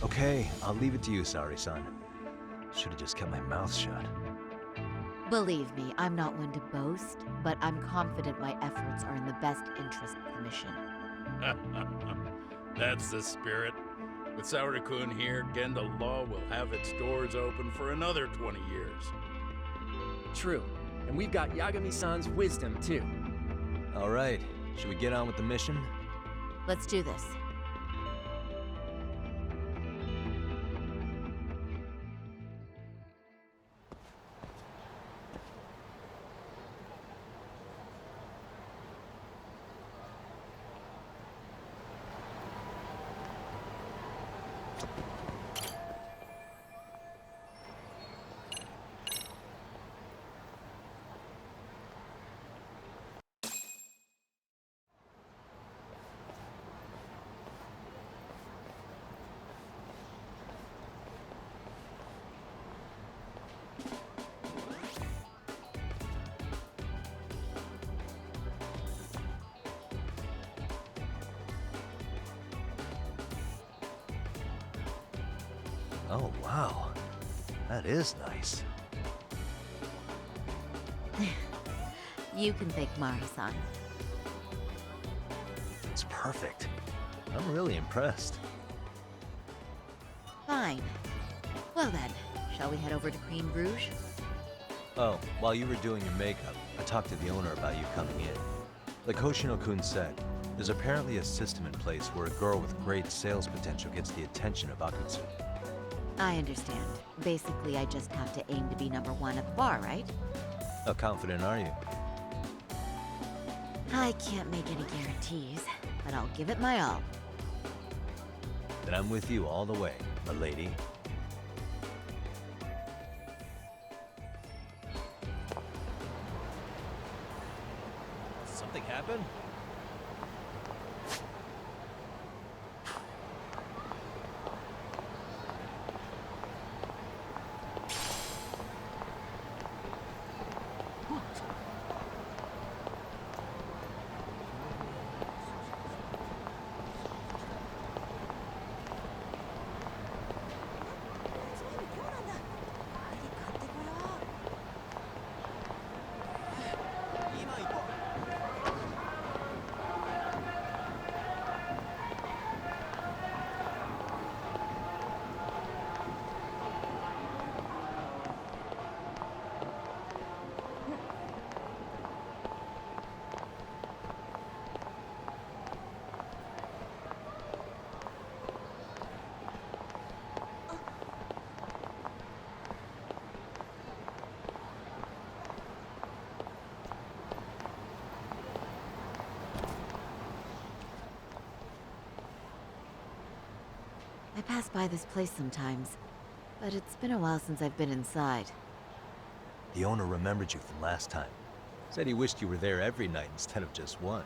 Okay, I'll leave it to you, Saori-san. Should've just kept my mouth shut. Believe me, I'm not one to boast, but I'm confident my efforts are in the best interest of the mission. That's the spirit. With Saori-kun here, Genda Law will have its doors open for another 20 years. True. And we've got Yagami-san's wisdom, too. All right, should we get on with the mission? Let's do this. Oh, wow. That is nice. You can thank Mari-san. It's perfect. I'm really impressed. Fine. Well then, shall we head over to Queen Rouge? Oh, while you were doing your makeup, I talked to the owner about you coming in. Like Hoshino-kun said, there's apparently a system in place where a girl with great sales potential gets the attention of Akutsu. I understand. Basically, I just have to aim to be number one at the bar, right? How confident are you? I can't make any guarantees, but I'll give it my all. Then I'm with you all the way, my lady. Something happened? I pass by this place sometimes, but it's been a while since I've been inside. The owner remembered you from last time. Said he wished you were there every night instead of just one.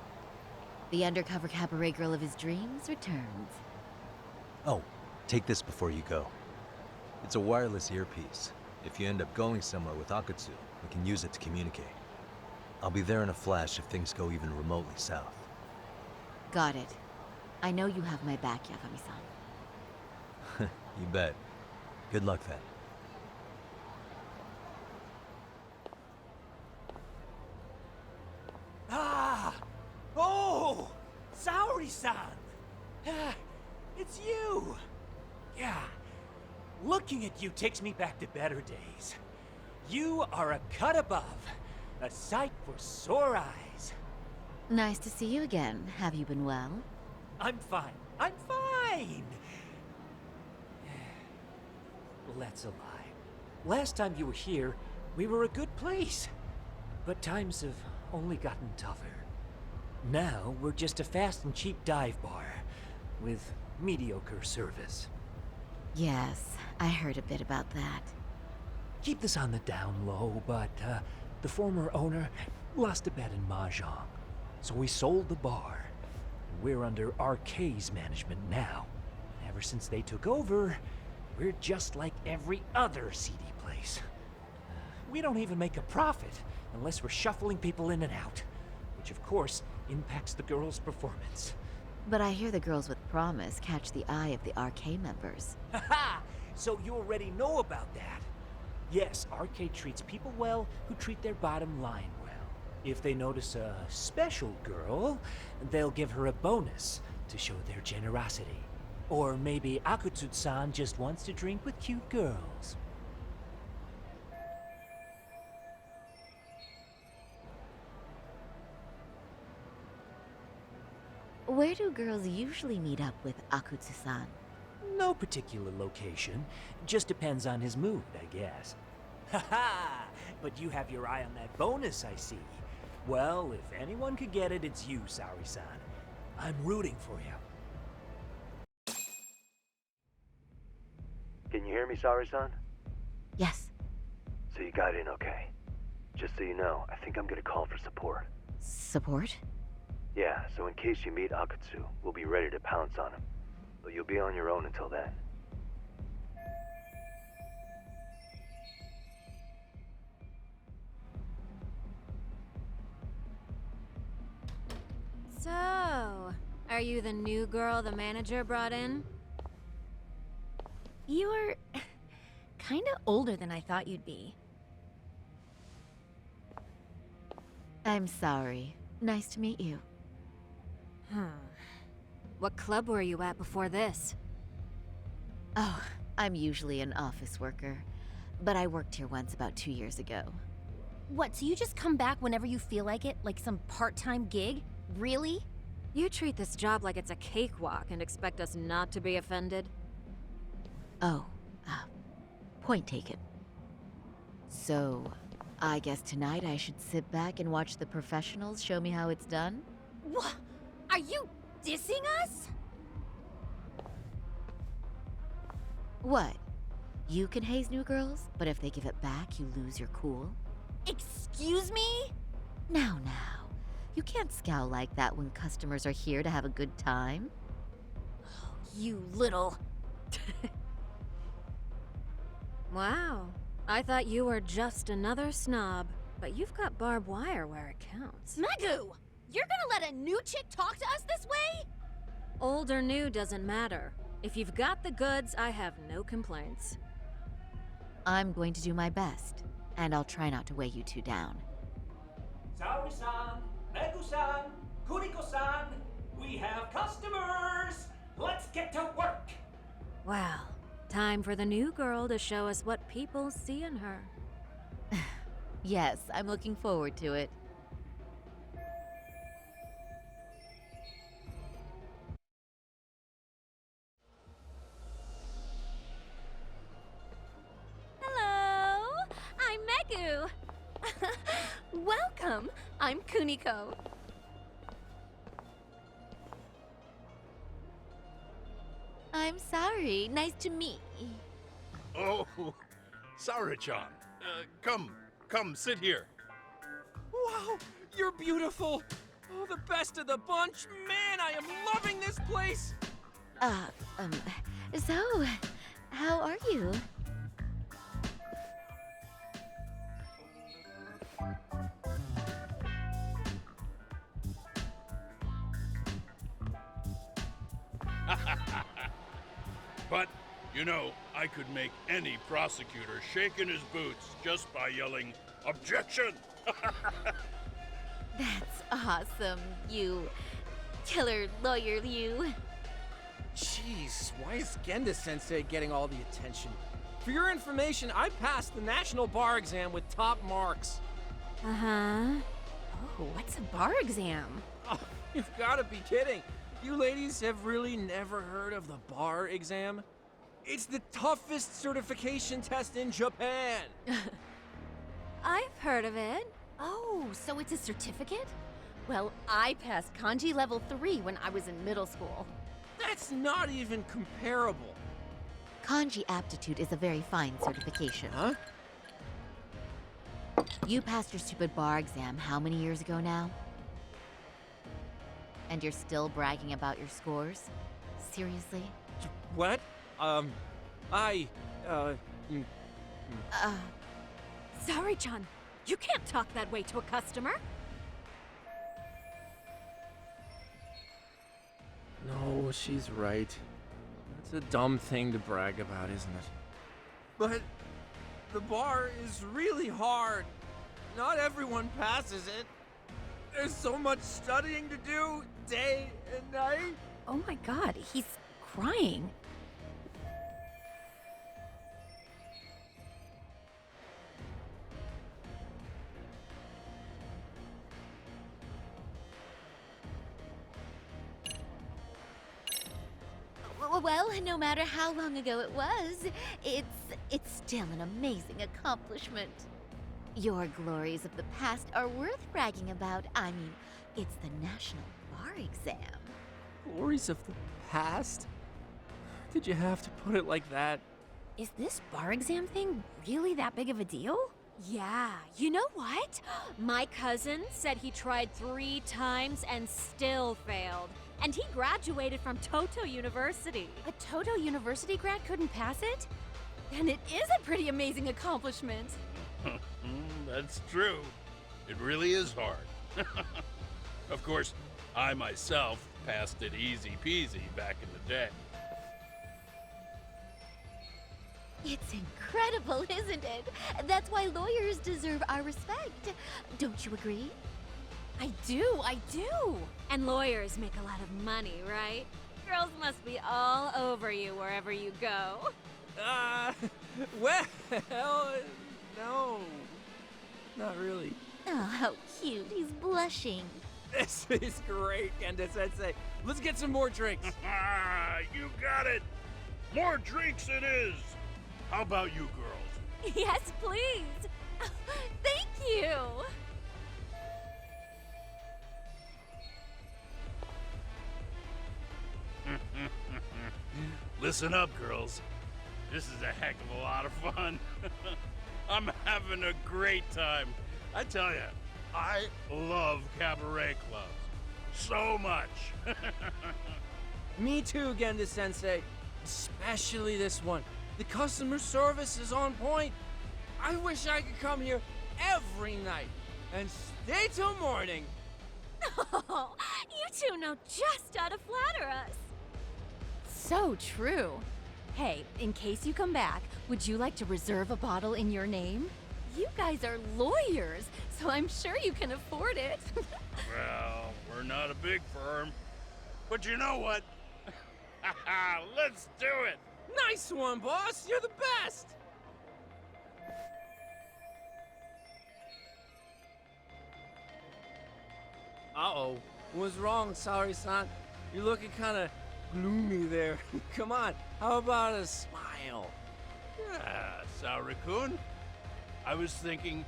The undercover cabaret girl of his dreams returns. Oh, take this before you go. It's a wireless earpiece. If you end up going somewhere with Akutsu, we can use it to communicate. I'll be there in a flash if things go even remotely south. Got it. I know you have my back, Yagami-san. You bet. Good luck then. Ah! Oh! Saori-san! Ah, it's you! Yeah. Looking at you takes me back to better days. You are a cut above. A sight for sore eyes. Nice to see you again. Have you been well? I'm fine. I'm fine! Well, that's a lie. Last time you were here, we were a good place. But times have only gotten tougher. Now, we're just a fast and cheap dive bar with mediocre service. Yes, I heard a bit about that. Keep this on the down low, but the former owner lost a bet in Mahjong. So we sold the bar. We're under RK's management now. Ever since they took over, we're just like every other seedy place. We don't even make a profit unless we're shuffling people in and out, which of course impacts the girls' performance. But I hear the girls with promise catch the eye of the RK members. Haha! So you already know about that. Yes, RK treats people well who treat their bottom line well. If they notice a special girl, they'll give her a bonus to show their generosity. Or maybe Akutsu-san just wants to drink with cute girls. Where do girls usually meet up with Akutsu-san? No particular location. Just depends on his mood, I guess. Haha! But you have your eye on that bonus, I see. Well, if anyone could get it, it's you, Saori-san. I'm rooting for you. Can you hear me, Saori-san? Yes. So you got in okay. Just so you know, I think I'm gonna call for support. Support? Yeah, so in case you meet Akutsu, we'll be ready to pounce on him. But you'll be on your own until then. So, are you the new girl the manager brought in? You're kinda older than I thought you'd be. I'm sorry. Nice to meet you. What club were you at before this? Oh, I'm usually an office worker. But I worked here once about 2 years ago. What, so you just come back whenever you feel like it? Like some part-time gig? Really? You treat this job like it's a cakewalk and expect us not to be offended? Oh, point taken. So, I guess tonight I should sit back and watch the professionals show me how it's done? What? Are you dissing us? What? You can haze new girls, but if they give it back, you lose your cool? Excuse me? Now. You can't scowl like that when customers are here to have a good time. You little... Wow. I thought you were just another snob, but you've got barbed wire where it counts. Megu! You're gonna let a new chick talk to us this way? Old or new doesn't matter. If you've got the goods, I have no complaints. I'm going to do my best, and I'll try not to weigh you two down. Saori-san, Megu-san, Kuniko-san, we have customers! Let's get to work! Well, time for the new girl to show us what people see in her. Yes, I'm looking forward to it. Hello! I'm Megu! Welcome! I'm Kuniko. I'm sorry. Nice to meet. Oh, Sarah-chan. Come, sit here. Wow, you're beautiful. Oh, the best of the bunch. Man, I am loving this place. So, how are you? But, you know, I could make any prosecutor shake in his boots just by yelling, "Objection!" That's awesome, you killer lawyer, you. Jeez, why is Genda-sensei getting all the attention? For your information, I passed the national bar exam with top marks. Uh-huh. Oh, what's a bar exam? Oh, you've got to be kidding. You ladies have really never heard of the bar exam? It's the toughest certification test in Japan. I've heard of it. Oh, so it's a certificate? Well, I passed kanji level 3 when I was in middle school. That's not even comparable. Kanji aptitude is a very fine certification. Huh? You passed your stupid bar exam how many years ago now? And you're still bragging about your scores? Seriously? What? Sorry, Chan. You can't talk that way to a customer. No, she's right. That's a dumb thing to brag about, isn't it? But the bar is really hard. Not everyone passes it. There's so much studying to do, day and night. Oh my god, he's crying. Well, no matter how long ago it was, it's still an amazing accomplishment. Your glories of the past are worth bragging about. I mean, it's the national bar exam. Glories of the past? Did you have to put it like that? Is this bar exam thing really that big of a deal? Yeah, you know what? My cousin said he tried 3 times and still failed. And he graduated from Touto University. A Touto University grad couldn't pass it? Then it is a pretty amazing accomplishment. That's true. It really is hard. Of course, I myself passed it easy peasy back in the day. It's incredible, isn't it? That's why lawyers deserve our respect. Don't you agree? I do. And lawyers make a lot of money, right? Girls must be all over you wherever you go. Well, no. Not really. Oh, how cute. He's blushing. This is great, Genda-sensei. Let's get some more drinks. You got it. More drinks it is. How about you girls? Yes, please. Thank you. Listen up, girls. This is a heck of a lot of fun. I'm having a great time. I tell you, I love cabaret clubs so much. Me too, Genda-sensei. Especially this one. The customer service is on point. I wish I could come here every night and stay till morning. Oh, you two know just how to flatter us. So true. Hey, in case you come back, would you like to reserve a bottle in your name? You guys are lawyers, so I'm sure you can afford it. Well, we're not a big firm. But you know what? Let's do it! Nice one, boss! You're the best! Uh-oh. What's wrong, Sari-san? You're looking kind of gloomy there. Come on, how about a smile? Yeah, Saori-kun. I was thinking,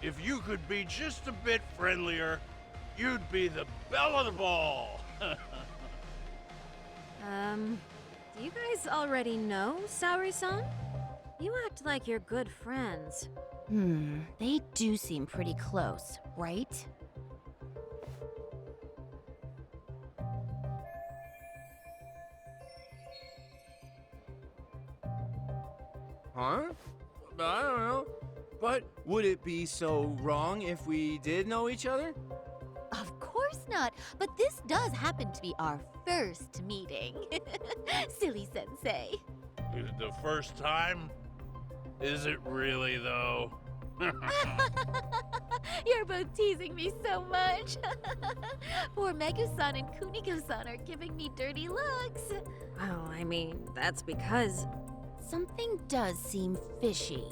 if you could be just a bit friendlier, you'd be the belle of the ball. Do you guys us already know, Saori-san? You act like you're good friends. They do seem pretty close, right? Huh? I don't know. But would it be so wrong if we did know each other? Of course not, but this does happen to be our first meeting. Silly sensei. The first time? Is it really, though? You're both teasing me so much. Poor Megu-san and Kuniko-san are giving me dirty looks. Well, I mean, that's because... Something does seem fishy.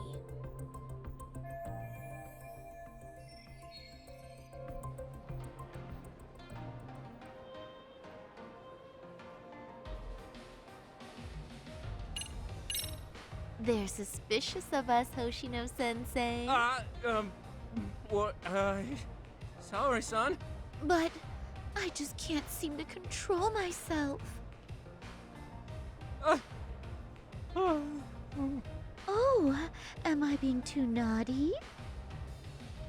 They're suspicious of us, Hoshino-sensei. What, Saori-san? But I just can't seem to control myself. Oh, am I being too naughty?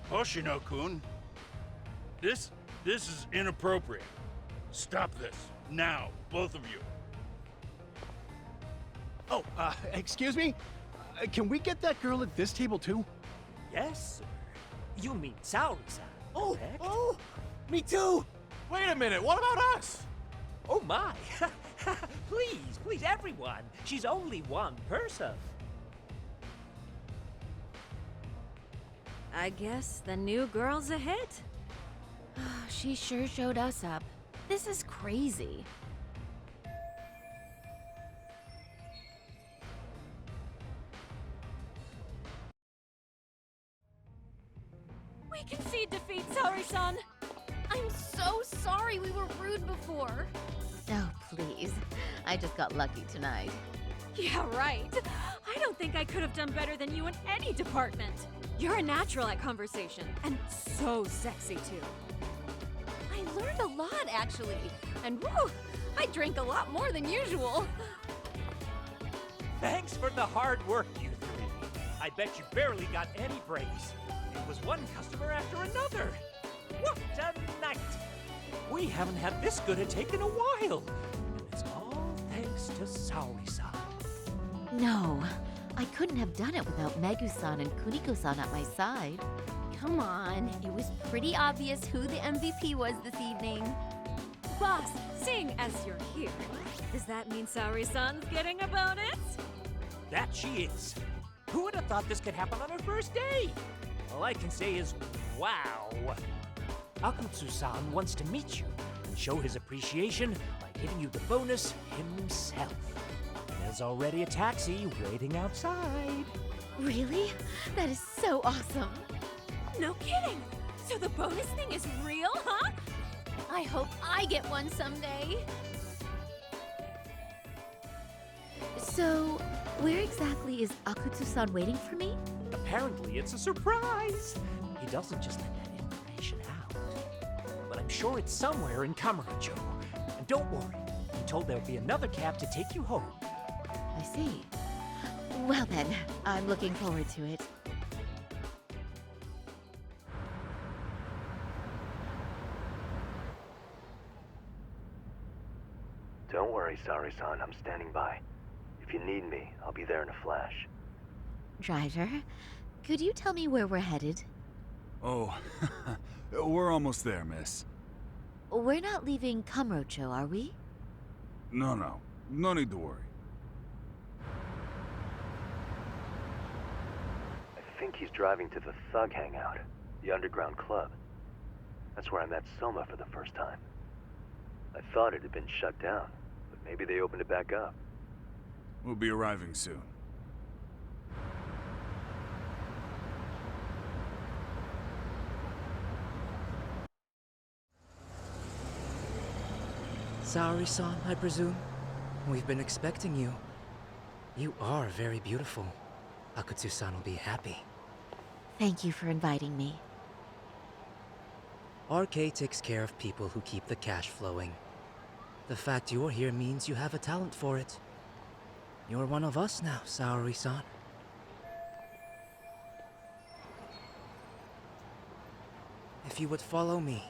Hoshino-kun, this is inappropriate. Stop this, now, both of you. Oh, excuse me? Can we get that girl at this table too? Yes, sir. You mean Saori-san, Oh, correct? oh, me too! Wait a minute, what about us? Oh my! Please, everyone! She's only one person. I guess the new girl's a hit. She sure showed us up. This is crazy. We concede defeat, Saori-san! I'm so sorry we were rude before. Oh, please. I just got lucky tonight. Yeah, right. I don't think I could have done better than you in any department. You're a natural at conversation, and so sexy, too. I learned a lot, actually. And woo, I drank a lot more than usual. Thanks for the hard work, you three. I bet you barely got any breaks. It was one customer after another. What a night! We haven't had this good a take in a while. And it's all thanks to Saori-san. No, I couldn't have done it without Megu-san and Kuniko-san at my side. Come on, it was pretty obvious who the MVP was this evening. Boss, seeing as you're here, does that mean Saori-san's getting a bonus? That she is. Who would have thought this could happen on her first day? All I can say is, wow. Akutsu-san wants to meet you and show his appreciation by giving you the bonus himself. There's already a taxi waiting outside. Really? That is so awesome. No kidding! So the bonus thing is real, huh? I hope I get one someday. So, where exactly is Akutsu-san waiting for me? Apparently it's a surprise. He doesn't just let that information out. But I'm sure it's somewhere in Kamurocho. And don't worry, I'm told there'll be another cab to take you home. I see. Well then, I'm looking forward to it. Don't worry, Saori-san, I'm standing by. If you need me, I'll be there in a flash. Driver, could you tell me where we're headed? Oh, we're almost there, miss. We're not leaving Kamurocho, are we? No need to worry. I think he's driving to the Thug Hangout, the underground club. That's where I met Soma for the first time. I thought it had been shut down, but maybe they opened it back up. We'll be arriving soon. Saori-san, I presume? We've been expecting you. You are very beautiful. Akutsu-san will be happy. Thank you for inviting me. RK takes care of people who keep the cash flowing. The fact you're here means you have a talent for it. You're one of us now, Saori-san. If you would follow me.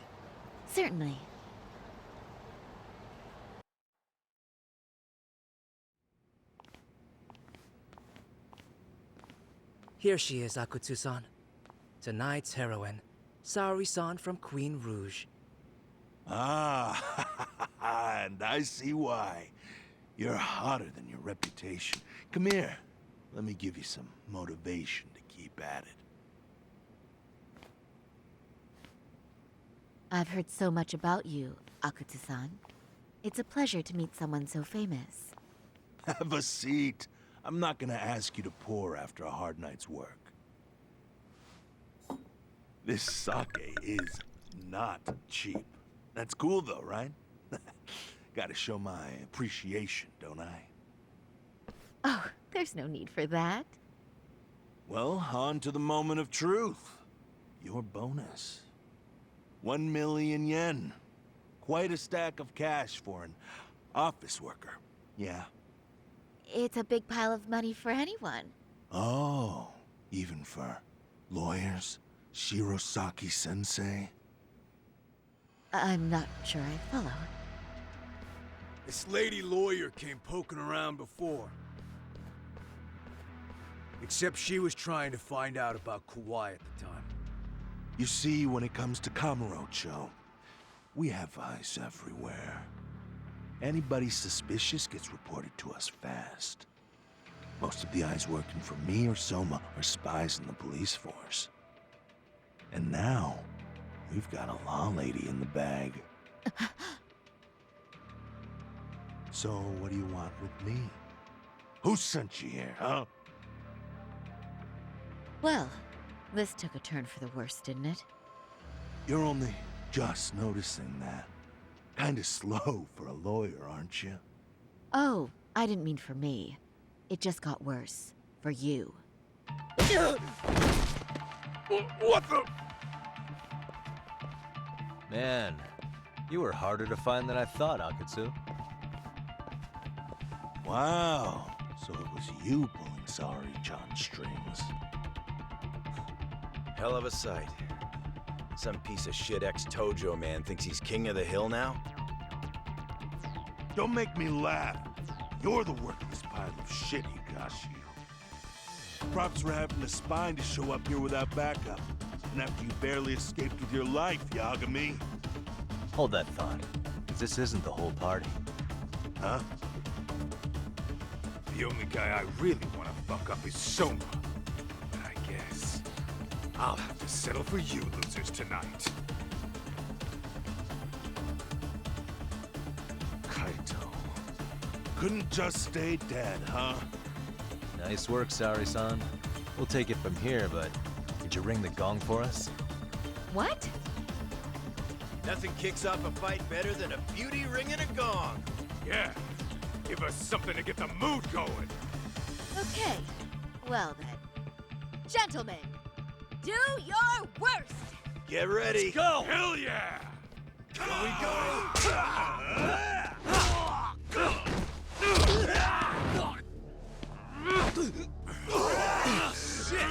Certainly. Here she is, Akutsu-san. Tonight's heroine, Saori-san from Queen Rouge. Ah, and I see why. You're hotter than your reputation. Come here. Let me give you some motivation to keep at it. I've heard so much about you, Akutsu-san. It's a pleasure to meet someone so famous. Have a seat. I'm not gonna ask you to pour after a hard night's work. This sake is not cheap. That's cool though, right? Gotta show my appreciation, don't I? Oh, there's no need for that. Well, on to the moment of truth. Your bonus. 1 million yen. Quite a stack of cash for an office worker. Yeah. It's a big pile of money for anyone. Oh, even for lawyers? Shirosaki-sensei? I'm not sure I follow. This lady lawyer came poking around before. Except she was trying to find out about Kauai at the time. You see, when it comes to Kamurocho, we have eyes everywhere. Anybody suspicious gets reported to us fast. Most of the eyes working for me or Soma are spies in the police force. And now, we've got a law lady in the bag. So, what do you want with me? Who sent you here, huh? Well, this took a turn for the worse, didn't it? You're only just noticing that. Kinda slow for a lawyer, aren't you? Oh, I didn't mean for me. It just got worse. For you. What the? Man, you were harder to find than I thought, Akutsu. Wow, so it was you pulling Saori-chan's strings. Hell of a sight. Some piece of shit ex-Tojo man thinks he's king of the hill now? Don't make me laugh. You're the worthless pile of shit, Higashi. Props for having the spine to show up here without backup. And after you barely escaped with your life, Yagami. Hold that thought, 'cause this isn't the whole party. Huh? The only guy I really want to fuck up is Soma. I guess I'll have to settle for you losers tonight. Kaito. Couldn't just stay dead, huh? Nice work, Saori-san. We'll take it from here, but did you ring the gong for us? What? Nothing kicks off a fight better than a beauty ringing a gong. Yeah, give us something to get the mood going. Okay, well then. Gentlemen, do your worst! Get ready. Let's go! Hell yeah! Here we go! Shit!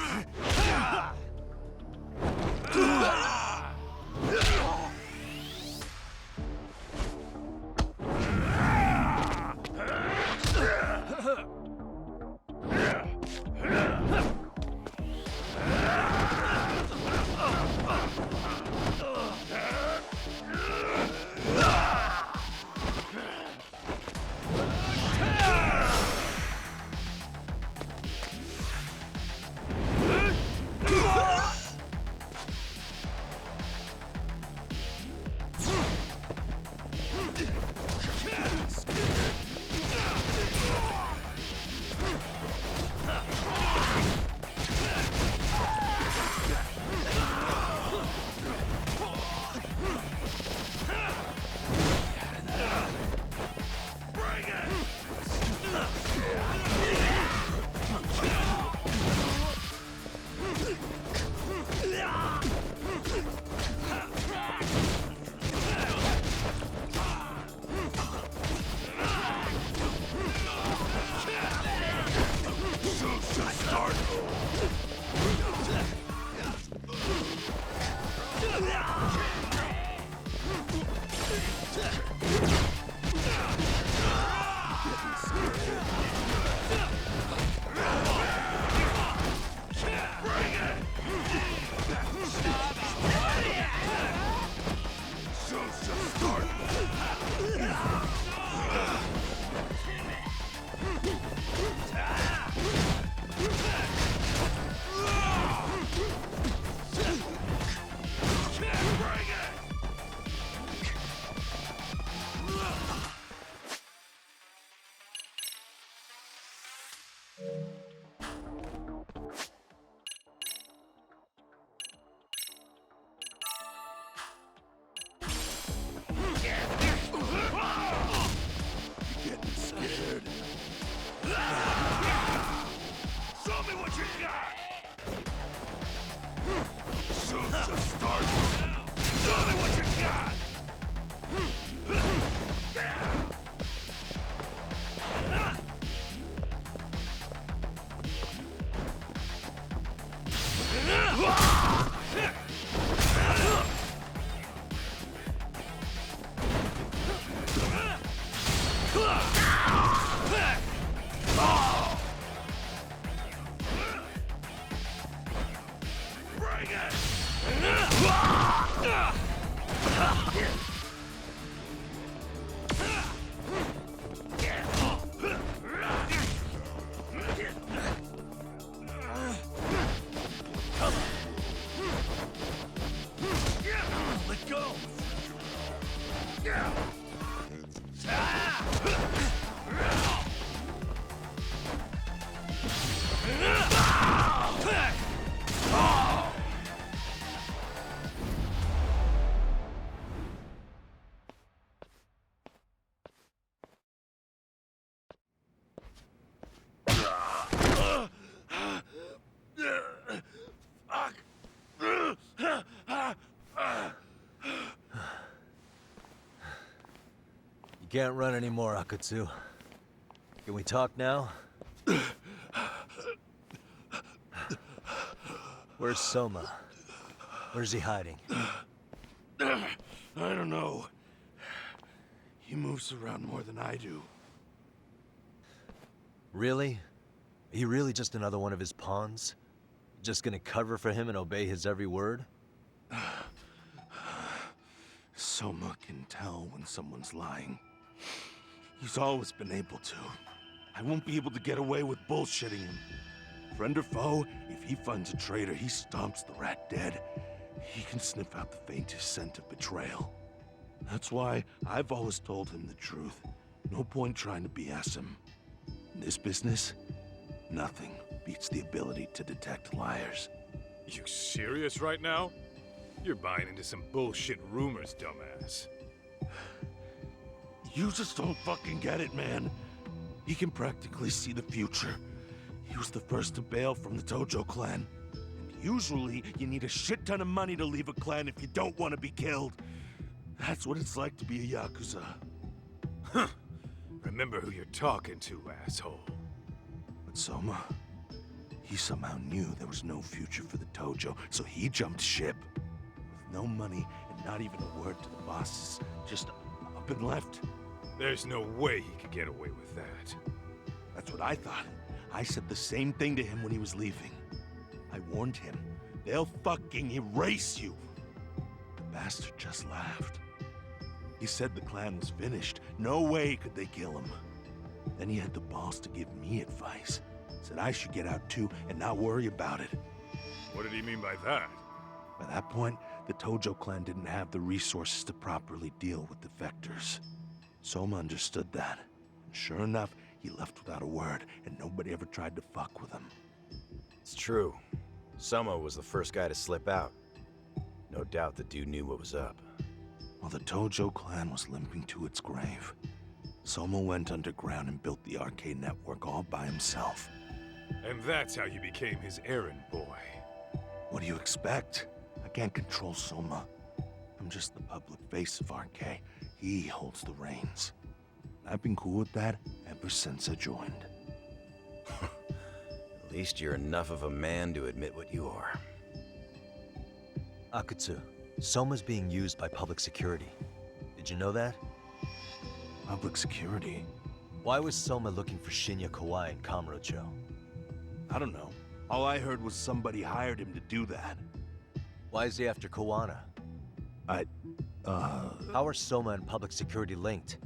can't run anymore, Akutsu. Can we talk now? Where's Soma? Where's he hiding? I don't know. He moves around more than I do. Really? Are you really just another one of his pawns? Just gonna cover for him and obey his every word? Soma can tell when someone's lying. He's always been able to. I won't be able to get away with bullshitting him. Friend or foe, if he finds a traitor, he stomps the rat dead. He can sniff out the faintest scent of betrayal. That's why I've always told him the truth. No point trying to BS him. In this business, nothing beats the ability to detect liars. You serious right now? You're buying into some bullshit rumors, dumbass. You just don't fucking get it, man. He can practically see the future. He was the first to bail from the Tojo clan. And usually, you need a shit ton of money to leave a clan if you don't want to be killed. That's what it's like to be a Yakuza. Huh. Remember who you're talking to, asshole. But Soma, he somehow knew there was no future for the Tojo, so he jumped ship. With no money and not even a word to the bosses, just up and left. There's no way he could get away with that. That's what I thought. I said the same thing to him when he was leaving. I warned him, they'll fucking erase you. The bastard just laughed. He said the clan was finished. No way could they kill him. Then he had the balls to give me advice. Said I should get out too and not worry about it. What did he mean by that? By that point, the Tojo clan didn't have the resources to properly deal with defectors. Soma understood that. And sure enough, he left without a word, and nobody ever tried to fuck with him. It's true. Soma was the first guy to slip out. No doubt the dude knew what was up. While the Tojo clan was limping to its grave, Soma went underground and built the arcade network all by himself. And that's how you became his errand boy. What do you expect? I can't control Soma. I'm just the public face of RK. He holds the reins. I've been cool with that ever since I joined. At least you're enough of a man to admit what you are. Akutsu, Soma's being used by public security. Did you know that? Public security? Why was Soma looking for Shinya Kawai in Kamurocho? I don't know. All I heard was somebody hired him to do that. Why is he after Kuwana? How are Soma and public security linked?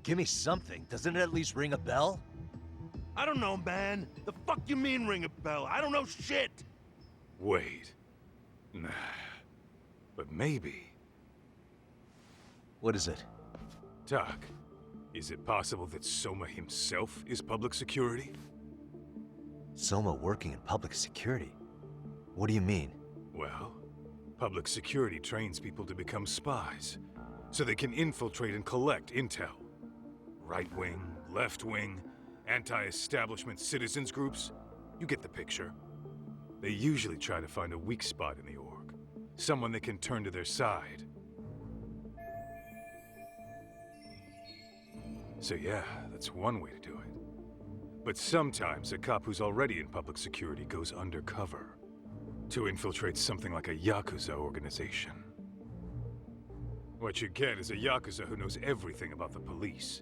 Give me something. Doesn't it at least ring a bell? I don't know, man. The fuck you mean ring a bell? I don't know shit! Wait. Nah. But maybe. What is it? Doc, is it possible that Soma himself is public security? Soma working in public security? What do you mean? Well, public security trains people to become spies, so they can infiltrate and collect intel. Right wing, left wing, anti-establishment citizens groups. You get the picture. They usually try to find a weak spot in the org. Someone they can turn to their side. So yeah, that's one way to do it. But sometimes a cop who's already in public security goes undercover to infiltrate something like a Yakuza organization. What you get is a Yakuza who knows everything about the police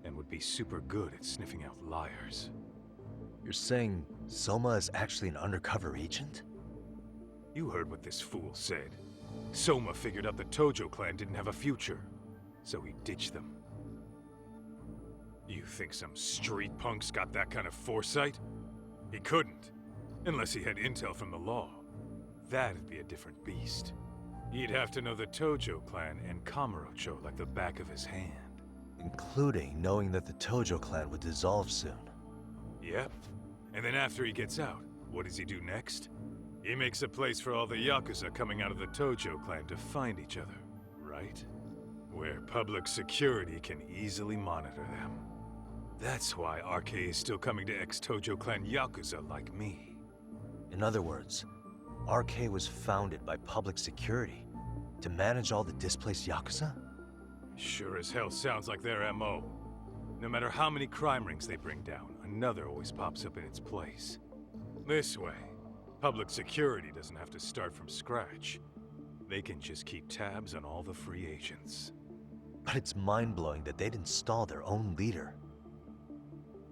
and would be super good at sniffing out liars. You're saying Soma is actually an undercover agent? You heard what this fool said. Soma figured out the Tojo clan didn't have a future, so he ditched them. You think some street punk's got that kind of foresight? He couldn't, unless he had intel from the law. That'd be a different beast. He'd have to know the Tojo clan and Kamurocho like the back of his hand. Including knowing that the Tojo clan would dissolve soon. Yep. And then after he gets out, what does he do next? He makes a place for all the Yakuza coming out of the Tojo clan to find each other, right? Where public security can easily monitor them. That's why RK is still coming to ex-Tojo clan Yakuza like me. In other words, RK was founded by public security to manage all the displaced Yakuza? Sure as hell sounds like their MO. No matter how many crime rings they bring down, another always pops up in its place. This way, public security doesn't have to start from scratch. They can just keep tabs on all the free agents. But it's mind-blowing that they'd install their own leader.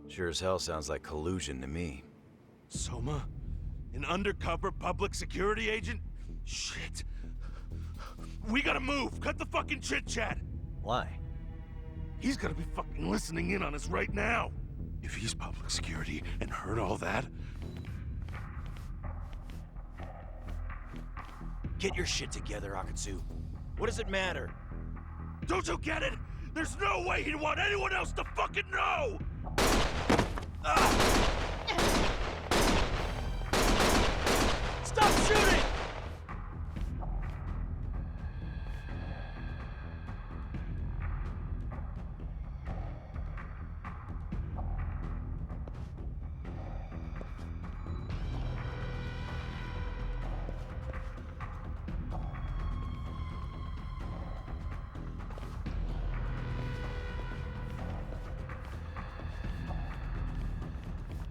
Sure as hell sounds like collusion to me. Soma? An undercover public security agent? Shit. We gotta move! Cut the fucking chit-chat! Why? He's gotta be fucking listening in on us right now! If he's public security and heard all that... Get your shit together, Akutsu. What does it matter? Don't you get it? There's no way he'd want anyone else to fucking know! Stop shooting!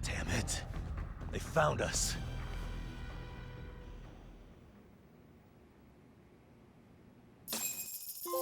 Damn it. They found us.